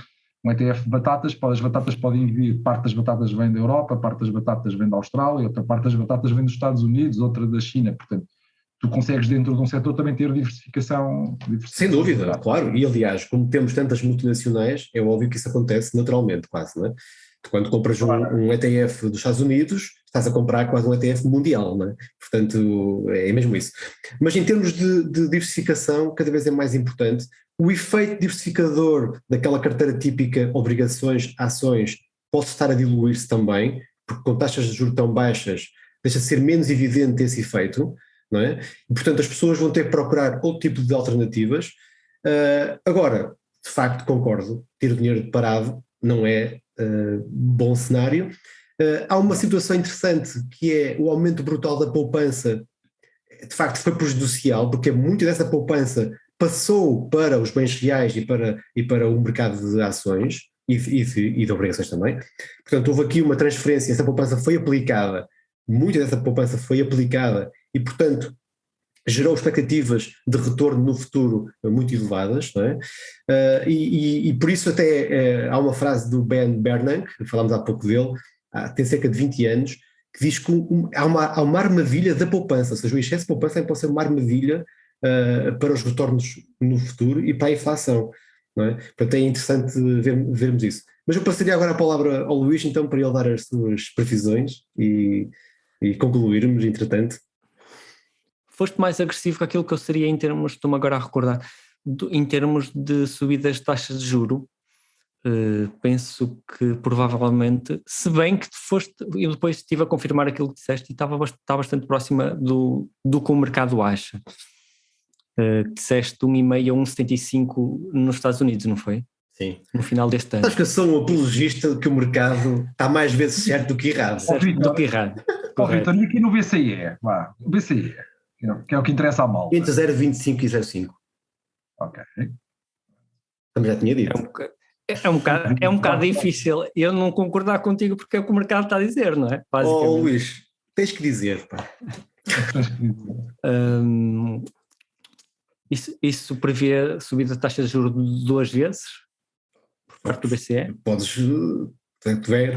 um ETF de batatas, as batatas podem vir, parte das batatas vem da Europa, parte das batatas vem da Austrália, outra parte das batatas vem dos Estados Unidos, outra da China, portanto, tu consegues dentro de um setor também ter diversificação. Sem dúvida, claro, e aliás, como temos tantas multinacionais, é óbvio que isso acontece naturalmente quase, não é? Quando compras um ETF dos Estados Unidos, estás a comprar quase um ETF mundial, não é? Portanto, é mesmo isso. Mas em termos de diversificação, cada vez é mais importante. O efeito diversificador daquela carteira típica, obrigações, ações, pode estar a diluir-se também, porque com taxas de juros tão baixas, deixa de ser menos evidente esse efeito, não é? E, portanto, as pessoas vão ter que procurar outro tipo de alternativas. Agora, de facto, concordo, ter o dinheiro parado não é bom cenário. Há uma situação interessante que é o aumento brutal da poupança, de facto foi prejudicial, porque muito dessa poupança passou para os bens reais e para o mercado de ações e de obrigações também. Portanto, houve aqui uma transferência, essa poupança foi aplicada, muita dessa poupança foi aplicada e, portanto, gerou expectativas de retorno no futuro muito elevadas, não é? E por isso até há uma frase do Ben Bernanke, falámos há pouco dele, tem cerca de 20 anos, que diz que há uma armadilha da poupança, ou seja, o excesso de poupança pode ser uma armadilha para os retornos no futuro e para a inflação, não é? Portanto é interessante vermos isso. Mas eu passaria agora a palavra ao Luís, então, para ele dar as suas previsões e concluirmos, entretanto. Foste mais agressivo que aquilo que eu seria em termos, estou-me agora a recordar, em termos de subidas de taxas de juro. Penso que provavelmente, se bem que foste, eu depois estive a confirmar aquilo que disseste e está bastante próxima do que o mercado acha. Disseste 1,5 a 1,75 nos Estados Unidos, não foi? Sim. No final deste ano. Acho que eu sou um apologista de que o mercado está mais vezes certo do que errado. Certo do que errado. Vitor, e aqui no BCE? O BCE, que é o que interessa à malta. Entre 0,25 e 0,5. Ok. Também já tinha dito. É um bocado difícil eu não concordar contigo porque é o que o mercado está a dizer, não é? Luís, tens que dizer, pá. Isso prevê subida de taxa de juros 2 vezes por parte do BCE? Podes,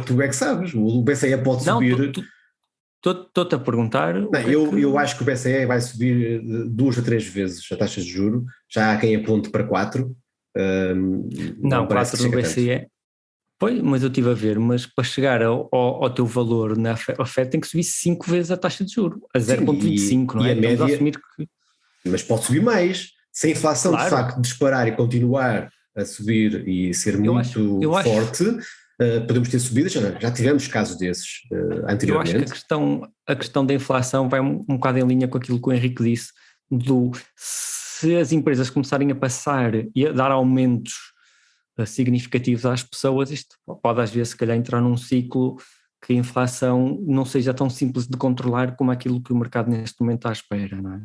tu é que sabes, o BCE pode subir. Estou-te a perguntar. Não, eu acho que o BCE vai subir 2 a 3 vezes a taxa de juros, já há quem aponte para 4. Não, 4 no BCE. Tanto. Pois, mas eu estive a ver, mas para chegar ao teu valor na Fed tem que subir 5 vezes a taxa de juros, a 0,25, não é? E a média, mas pode subir mais. Se a inflação de facto disparar e continuar a subir e ser muito forte, podemos ter subidas, já tivemos casos desses anteriormente. Eu acho que a questão da inflação vai um bocado em linha com aquilo que o Henrique disse, se as empresas começarem a passar e a dar aumentos significativos às pessoas, isto pode às vezes se calhar entrar num ciclo que a inflação não seja tão simples de controlar como aquilo que o mercado neste momento está à espera, não é?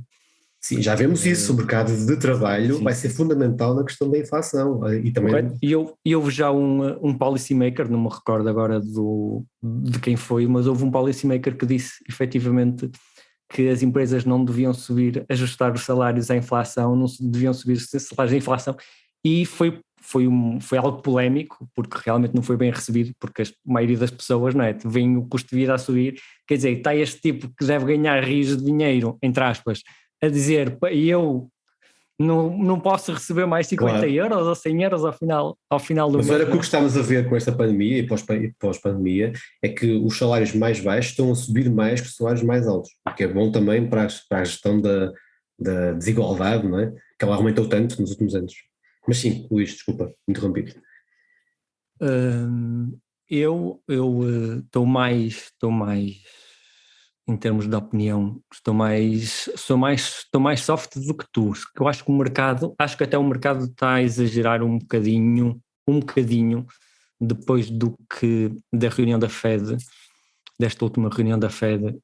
Sim, já vemos isso, o mercado de trabalho vai ser fundamental na questão da inflação. E também... E houve já um policy maker, não me recordo agora de quem foi, mas houve um policy maker que disse efetivamente que as empresas não deviam ajustar os salários à inflação, não deviam subir os salários à inflação, e foi algo polémico, porque realmente não foi bem recebido, porque a maioria das pessoas, não é, vem o custo de vida a subir, quer dizer, está este tipo que deve ganhar rios de dinheiro, entre aspas, a dizer, eu não posso receber mais 50 euros ou 100 euros ao final do mês. Mas olha, o que estamos a ver com esta pandemia e pós-pandemia é que os salários mais baixos estão a subir mais que os salários mais altos, o que é bom também para a gestão da desigualdade, não é? Que ela aumentou tanto nos últimos anos. Mas sim, Luís, desculpa, interrompi-te. Eu estou mais, em termos de opinião, estou mais soft do que tu. Eu acho que até o mercado está a exagerar um bocadinho, depois da reunião da Fed, desta última reunião da Fed,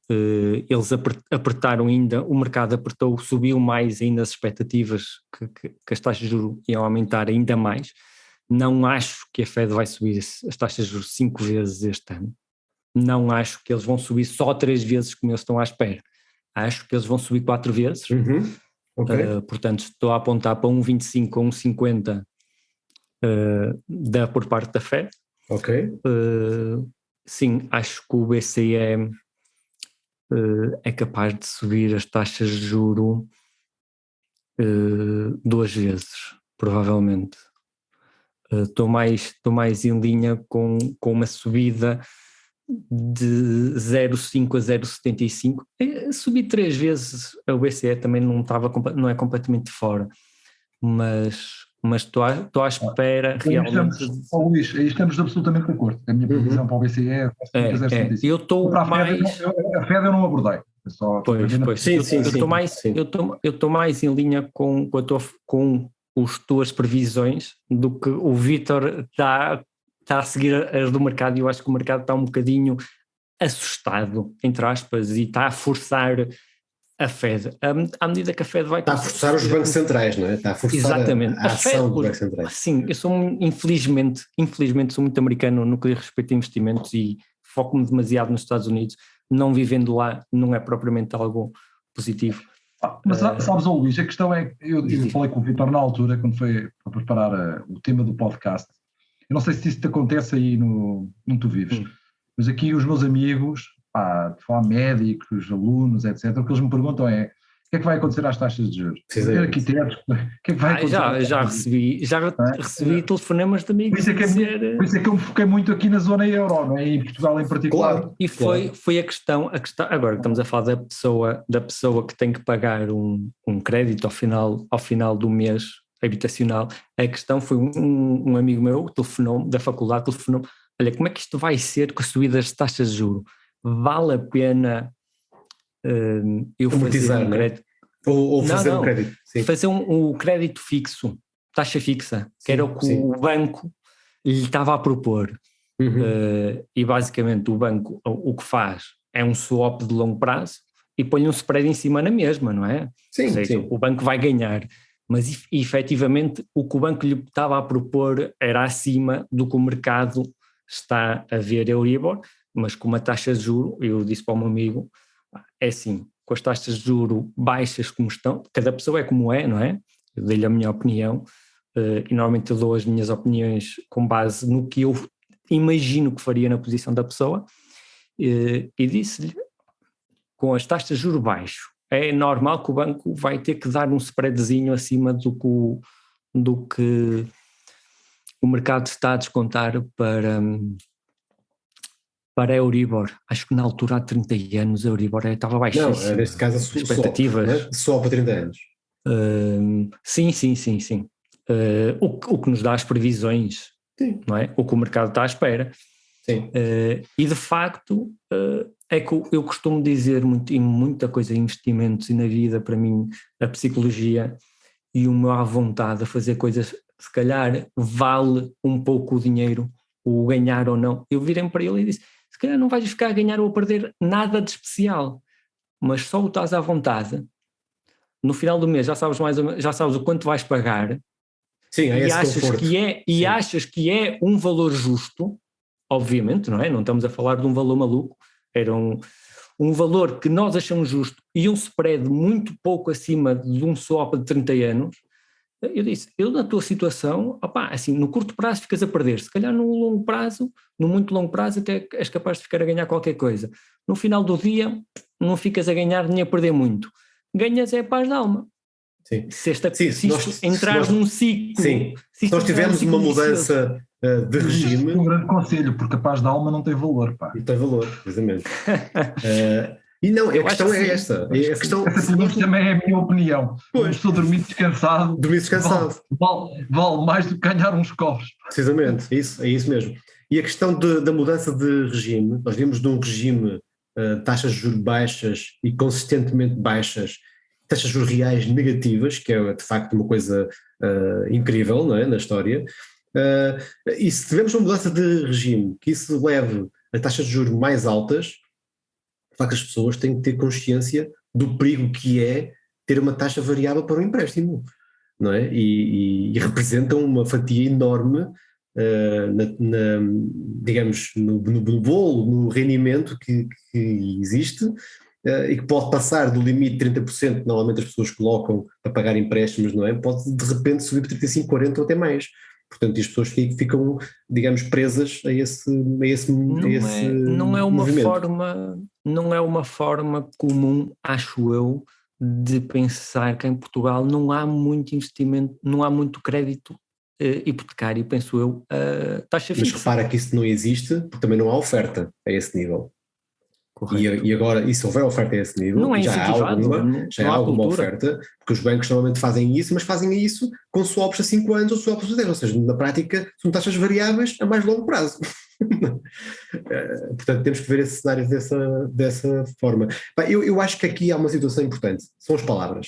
eles apertaram ainda, o mercado apertou, subiu mais ainda as expectativas que as taxas de juros iam aumentar ainda mais. Não acho que a Fed vai subir as taxas de juros 5 vezes este ano. Não acho que eles vão subir só 3 vezes como eles estão à espera. Acho que eles vão subir 4 vezes. Okay. Portanto, estou a apontar para 1,25 ou 1,50 por parte da Fed. Ok. Sim, acho que o BCE é capaz de subir as taxas de juro 2 vezes, provavelmente. Estou mais em linha com uma subida de 0,5 a 0,75. Subir 3 vezes o BCE também não é completamente fora, mas estou à espera realmente. Luís, aí estamos absolutamente de acordo. A minha previsão para o BCE é 0,75. Eu estou mais... A Fed eu não abordei. Pois. Sim. Eu estou mais em linha com as tuas previsões do que o Vítor está a seguir as do mercado, e eu acho que o mercado está um bocadinho assustado, entre aspas, e está a forçar a Fed. À medida que a Fed vai... Está a forçar os bancos centrais, não é? Está a forçar a ação dos bancos centrais. Sim, eu infelizmente sou muito americano no que diz respeito a investimentos e foco-me demasiado nos Estados Unidos. Não vivendo lá não é propriamente algo positivo. Mas sabes, Luís, a questão é, eu falei com o Vítor na altura, quando foi a preparar o tema do podcast. Eu não sei se isso te acontece aí onde tu vives, mas aqui os meus amigos, de falar médicos, alunos, etc., o que eles me perguntam é: o que é que vai acontecer às taxas de juros? Arquitetos, o que é que vai acontecer? Já recebi telefonemas de amigos. Por isso é que eu me foquei muito aqui na zona euro, não é? Em Portugal em particular. Claro. E foi a questão, agora estamos a falar da pessoa que tem que pagar um crédito ao final do mês habitacional. A questão foi um amigo meu da faculdade telefonou: olha, como é que isto vai ser com a subida das taxas de juros? Vale a pena eu fazer um crédito? Ou fazer um crédito? Sim. Fazer um crédito fixo, taxa fixa, que era o que o banco lhe estava a propor. E basicamente o banco o que faz é um swap de longo prazo e põe um spread em cima na mesma, não é? Sim, ou seja, o banco vai ganhar. Mas efetivamente o que o banco lhe estava a propor era acima do que o mercado está a ver Euribor, mas com uma taxa de juro, eu disse para o meu amigo, é assim, com as taxas de juro baixas como estão, cada pessoa é como é, não é? eu dei-lhe a minha opinião, e normalmente eu dou as minhas opiniões com base no que eu imagino que faria na posição da pessoa, e disse-lhe, com as taxas de juros baixo, é normal que o banco vai ter que dar um spreadzinho acima do que o mercado está a descontar para a Euribor. Acho que na altura há 30 anos a Euribor estava baixíssima. Não, neste caso a expectativas. Só para 30 anos. Sim. O que nos dá as previsões, sim. Não é? O que o mercado está à espera. Sim. E de facto, é que eu costumo dizer em muita coisa, em investimentos e na vida, para mim, a psicologia e o meu à vontade a fazer coisas, se calhar vale um pouco o dinheiro, o ganhar ou não. Eu virei para ele e disse, se calhar não vais ficar a ganhar ou a perder nada de especial, mas só o estás à vontade, no final do mês já sabes o quanto vais pagar. Sim, e achas que é um valor justo, obviamente, não é? Não estamos a falar de um valor maluco, era um valor que nós achamos justo e um spread muito pouco acima de um swap de 30 anos. Eu disse, na tua situação, assim, no curto prazo ficas a perder, se calhar no longo prazo, no muito longo prazo até és capaz de ficar a ganhar qualquer coisa. No final do dia não ficas a ganhar nem a perder muito. Ganhas é a paz da alma. Sim. Se entrar num ciclo... Sim, se nós tivermos uma mudança de regime... Um grande conselho, porque a paz da alma não tem valor, pá. Não tem valor, precisamente. E não, a questão é esta. Essa também é a minha opinião. Estou a dormir descansado. Vale mais do que ganhar uns cofres. Precisamente, é isso mesmo. E a questão da mudança de regime, nós vimos de um regime de taxas de juros baixas e consistentemente baixas, taxas de juros reais negativas, que é de facto uma coisa incrível, não é, na história. E se tivermos uma mudança de regime que isso leve a taxas de juros mais altas, de facto as pessoas têm que ter consciência do perigo que é ter uma taxa variável para um empréstimo, não é? E representam uma fatia enorme, digamos, no bolo, no rendimento que existe, e que pode passar do limite de 30% que normalmente as pessoas colocam para pagar empréstimos, não é? Pode de repente subir para 35%, 40% ou até mais. Portanto, as pessoas ficam, digamos, presas a esse não é uma movimento. Não é uma forma comum, acho eu, de pensar que em Portugal não há muito investimento, não há muito crédito hipotecário, penso eu, taxa fixa. Mas repara que isso não existe porque também não há oferta a esse nível. E agora, e se houver oferta a esse nível, não é já há alguma oferta, porque os bancos normalmente fazem isso, mas fazem isso com swaps a 5 anos ou swaps a 10, ou seja, na prática são taxas variáveis a mais longo prazo. Portanto, temos que ver esse cenário dessa forma. Eu acho que aqui há uma situação importante, são as palavras.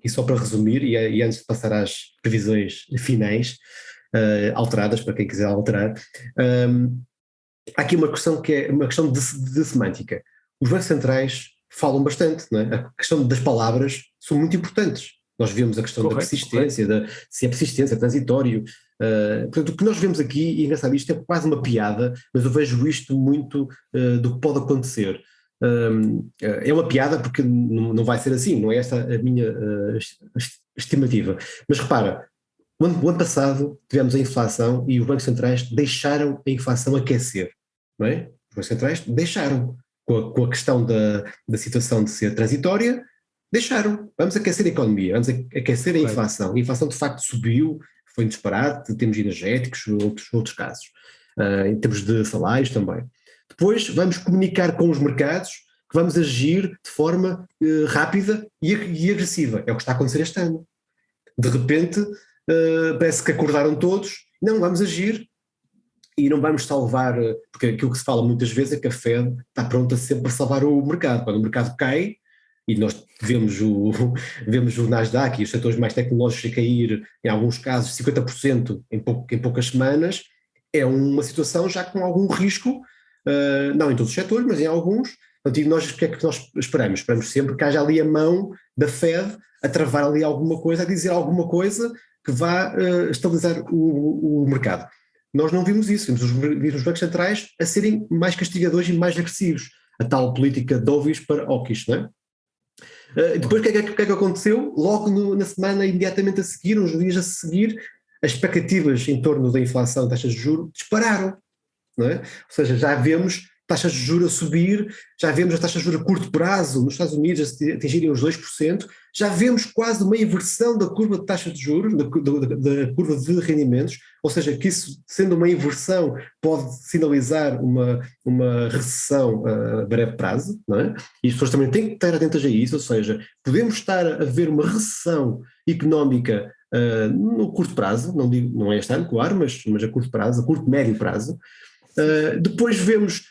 E só para resumir, e antes de passar às previsões finais, alteradas, para quem quiser alterar, há aqui uma questão que é uma questão de semântica. Os bancos centrais falam bastante, não é? A questão das palavras são muito importantes. Nós vemos a questão da persistência, se é persistência, é transitório. Portanto, o que nós vemos aqui, e engraçado, isto é quase uma piada, mas eu vejo isto muito do que pode acontecer. É uma piada porque não vai ser assim, não é esta a minha estimativa. Mas repara, o ano passado tivemos a inflação e os bancos centrais deixaram a inflação aquecer, não é? Os bancos centrais deixaram, com a questão da situação de ser transitória, deixaram, vamos aquecer a economia, vamos aquecer a inflação. A inflação de facto subiu, foi um disparate, em termos energéticos, outros casos, em termos de salários também. Depois vamos comunicar com os mercados que vamos agir de forma rápida e agressiva, é o que está a acontecer este ano. De repente, parece que acordaram todos, não, vamos agir e não vamos salvar, porque aquilo que se fala muitas vezes é que a Fed está pronta sempre a salvar o mercado. Quando o mercado cai, e nós vemos o Nasdaq e os setores mais tecnológicos a cair, em alguns casos 50% em poucas semanas, é uma situação já com algum risco, não em todos os setores, mas em alguns. Portanto, e nós, o que é que nós esperamos? Esperamos sempre que haja ali a mão da Fed a travar ali alguma coisa, a dizer alguma coisa que vá estabilizar o mercado. Nós não vimos isso, vimos os bancos centrais a serem mais castigadores e mais agressivos, a tal política de óbvios para óquis, não é? Depois, o que é que aconteceu? Logo na semana imediatamente a seguir, uns dias a seguir, as expectativas em torno da inflação e taxas de juros dispararam, não é? Ou seja, já vemos taxas de juros a subir, já vemos as taxas de juros a curto prazo nos Estados Unidos a atingirem os 2%, já vemos quase uma inversão da curva de taxas de juros, da curva de rendimentos, ou seja, que isso, sendo uma inversão, pode sinalizar uma recessão a breve prazo, não é? E as pessoas também têm que estar atentas a isso, ou seja, podemos estar a ver uma recessão económica no curto prazo, não é este ano, claro, mas a curto prazo, a curto médio prazo. Depois vemos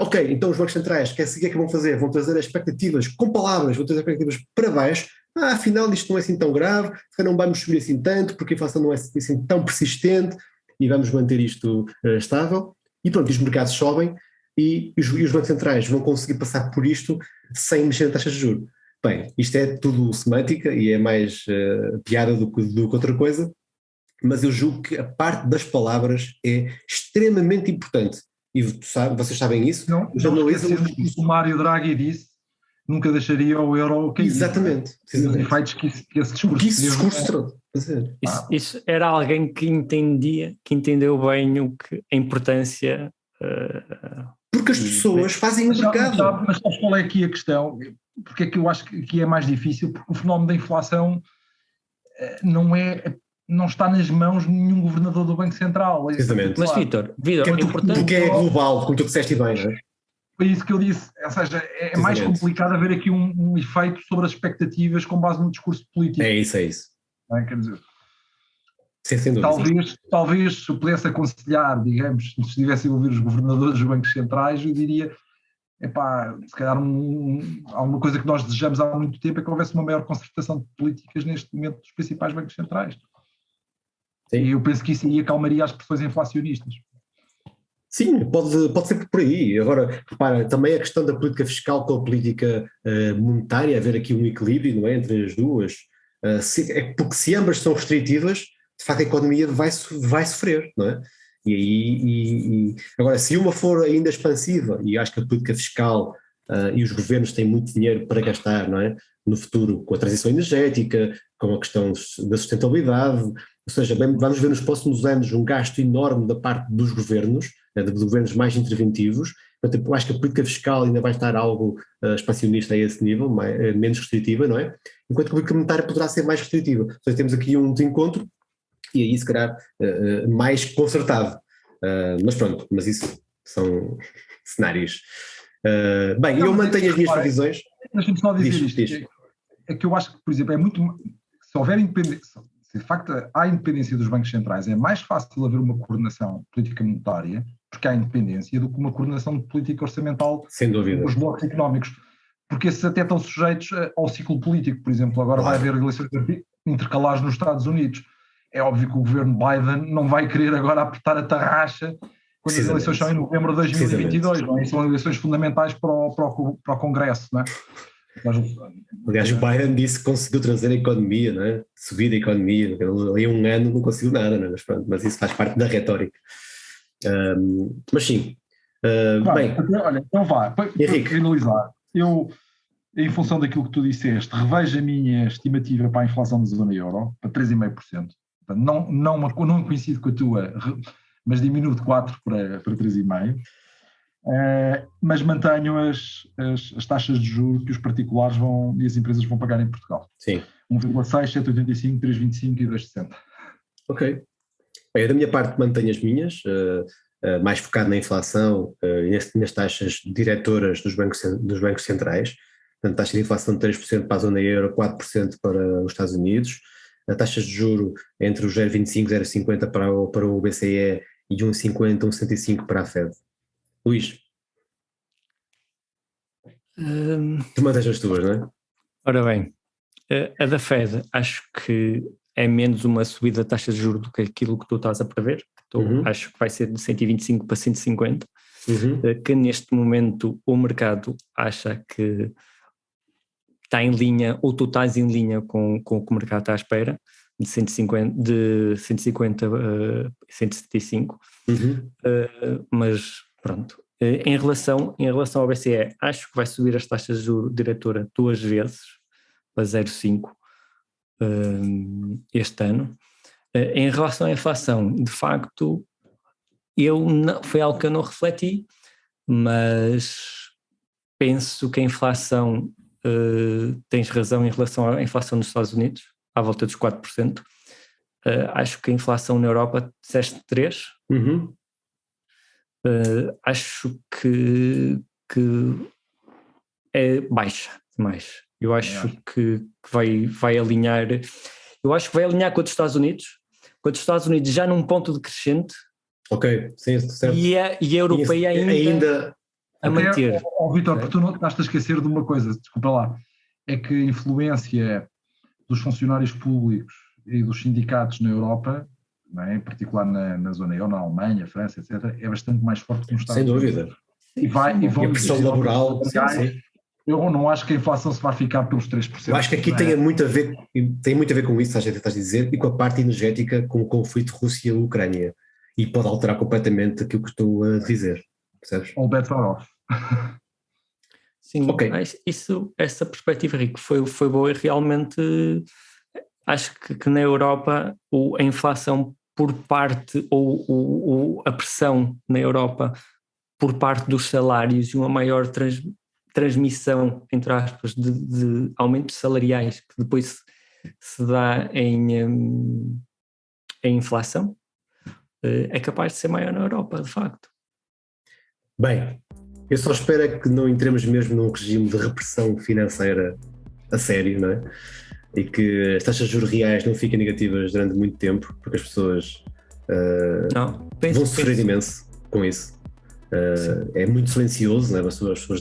ok, então os bancos centrais, que é que vão fazer? Vão trazer as expectativas, com palavras, vão trazer as expectativas para baixo. Afinal isto não é assim tão grave, não vamos subir assim tanto, porque a inflação não é assim tão persistente e vamos manter isto estável. E pronto, os mercados sobem e os bancos centrais vão conseguir passar por isto sem mexer na taxa de juros. Bem, isto é tudo semântica e é mais piada do que outra coisa, mas eu julgo que a parte das palavras é extremamente importante. E vocês sabem isso? Não o Mário Draghi disse, nunca deixaria o euro cair. Exatamente. Os efeitos que esse discurso trouxe. Isso era alguém que entendeu bem a importância. Porque as pessoas fazem o mercado. Mas sabes qual é aqui a questão? Porque é que eu acho que aqui é mais difícil, porque o fenómeno da inflação não está nas mãos de nenhum governador do Banco Central. Exatamente. Mas Vítor, porque é global, como tu disseste bem, não é? Foi isso que eu disse, ou seja, é mais complicado haver aqui um efeito sobre as expectativas com base no discurso político. É isso. Não é? Quer dizer, sem dúvida. Talvez se eu pudesse aconselhar, digamos, se estivesse a ouvir os governadores dos bancos centrais, eu diria, se calhar há uma coisa que nós desejamos há muito tempo, é que houvesse uma maior concertação de políticas neste momento dos principais bancos centrais. Sim. E eu penso que isso aí acalmaria as pressões inflacionistas. Sim, pode ser por aí. Agora, repara, também a questão da política fiscal com a política monetária, haver aqui um equilíbrio, não é, entre as duas, porque se ambas são restritivas, de facto a economia vai sofrer, não é? Agora, se uma for ainda expansiva, e acho que a política fiscal e os governos têm muito dinheiro para gastar, não é? No futuro, com a transição energética, com a questão da sustentabilidade, ou seja, vamos ver nos próximos anos um gasto enorme da parte dos governos, de governos mais interventivos. Portanto, eu acho que a política fiscal ainda vai estar algo expansionista a esse nível, menos restritiva, não é? Enquanto que a política monetária poderá ser mais restritiva. Ou seja, temos aqui um desencontro e aí se calhar mais concertado. Mas pronto, mas isso são cenários. Bem, eu mantenho as minhas previsões. Deixa-me só dizer isto. É que eu acho que, por exemplo, se houver independência, se de facto há independência dos bancos centrais, é mais fácil haver uma coordenação política monetária, porque há independência, do que uma coordenação de política orçamental. Sem dúvida. Os blocos económicos. Porque esses até estão sujeitos ao ciclo político. Por exemplo, agora vai haver eleições intercalares nos Estados Unidos. É óbvio que o governo Biden não vai querer agora apertar a tarraxa quando as eleições são em novembro de 2022, não é? São eleições fundamentais para o Congresso, não é? Aliás, o Biden disse que conseguiu trazer a economia, não é? Subir a economia, em um ano não conseguiu nada, não é? Mas pronto, mas isso faz parte da retórica. Mas sim. Bem, olha, então vá, para finalizar, eu, em função daquilo que tu disseste, revejo a minha estimativa para a inflação da zona euro, para 3,5%. Não coincido com a tua, mas diminuo de 4 para 3,5%. Mas mantenho as taxas de juros que os particulares e as empresas vão pagar em Portugal. Sim. 1,6, 7,85, 3,25 e 2,60. Ok. Bem, eu da minha parte mantenho as minhas, mais focado na inflação e nas taxas diretoras dos bancos centrais. Portanto, taxa de inflação de 3% para a zona euro, 4% para os Estados Unidos. A taxas de juro entre os 0,25 e 0,50 para o BCE e 1,50, 1,65 para a Fed. Luís, tu mantens as tuas, não é? Ora bem, a da Fed acho que é menos uma subida da taxa de juros do que aquilo que tu estás a prever. Acho que vai ser de 125 para 150, que neste momento o mercado acha que está em linha, ou tu estás em linha com o que o mercado está à espera, de 150 a 175, mas pronto. Em relação ao BCE, acho que vai subir as taxas de juros diretora 2 vezes, para 0,5 este ano. Em relação à inflação, de facto, foi algo que eu não refleti, mas penso que a inflação, tens razão em relação à inflação nos Estados Unidos, à volta dos 4%. Acho que a inflação na Europa, disseste 3%. Uhum. Acho que é baixa demais. Eu acho que vai alinhar. Eu acho que vai alinhar com a dos Estados Unidos. Com a dos Estados Unidos já num ponto decrescente. Ok, sim, certo. E a europeia ainda a manter. Vítor, porque tu não estás a esquecer de uma coisa, desculpa lá, é que a influência dos funcionários públicos e dos sindicatos na Europa, não é? Em particular na zona euro, na Alemanha, França, etc., é bastante mais forte que nos Estados Unidos. Sem dúvida. E vão a pressão laboral. Sim. Eu não acho que a inflação se vai ficar pelos 3%. Eu acho que aqui tem muito a ver com isso, estás a dizer, e com a parte energética, com o conflito Rússia-Ucrânia. E pode alterar completamente aquilo que estou a dizer, percebes? All bets are off. Sim, okay. Essa perspectiva, Rico, foi boa e realmente acho que na Europa a inflação por parte, ou a pressão na Europa por parte dos salários e uma maior transmissão, entre aspas, de aumentos salariais que depois se dá em inflação, é capaz de ser maior na Europa, de facto. Bem, eu só espero é que não entremos mesmo num regime de repressão financeira a sério, não é? E que as taxas de juros reais não fiquem negativas durante muito tempo, porque as pessoas vão sofrer imenso com isso. É muito silencioso, não é? As pessoas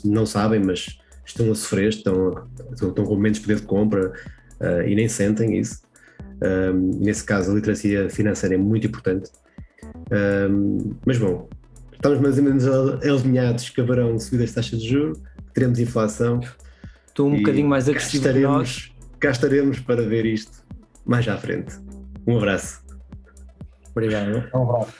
não sabem, mas estão a sofrer, estão com menos poder de compra e nem sentem isso. Nesse caso, a literacia financeira é muito importante. Mas bom, estamos mais ou menos alinhados que haverão subidas de taxa de juros, teremos inflação. Estou um bocadinho mais agressivo que nós. Cá estaremos para ver isto mais à frente. Um abraço. Obrigado. Um abraço.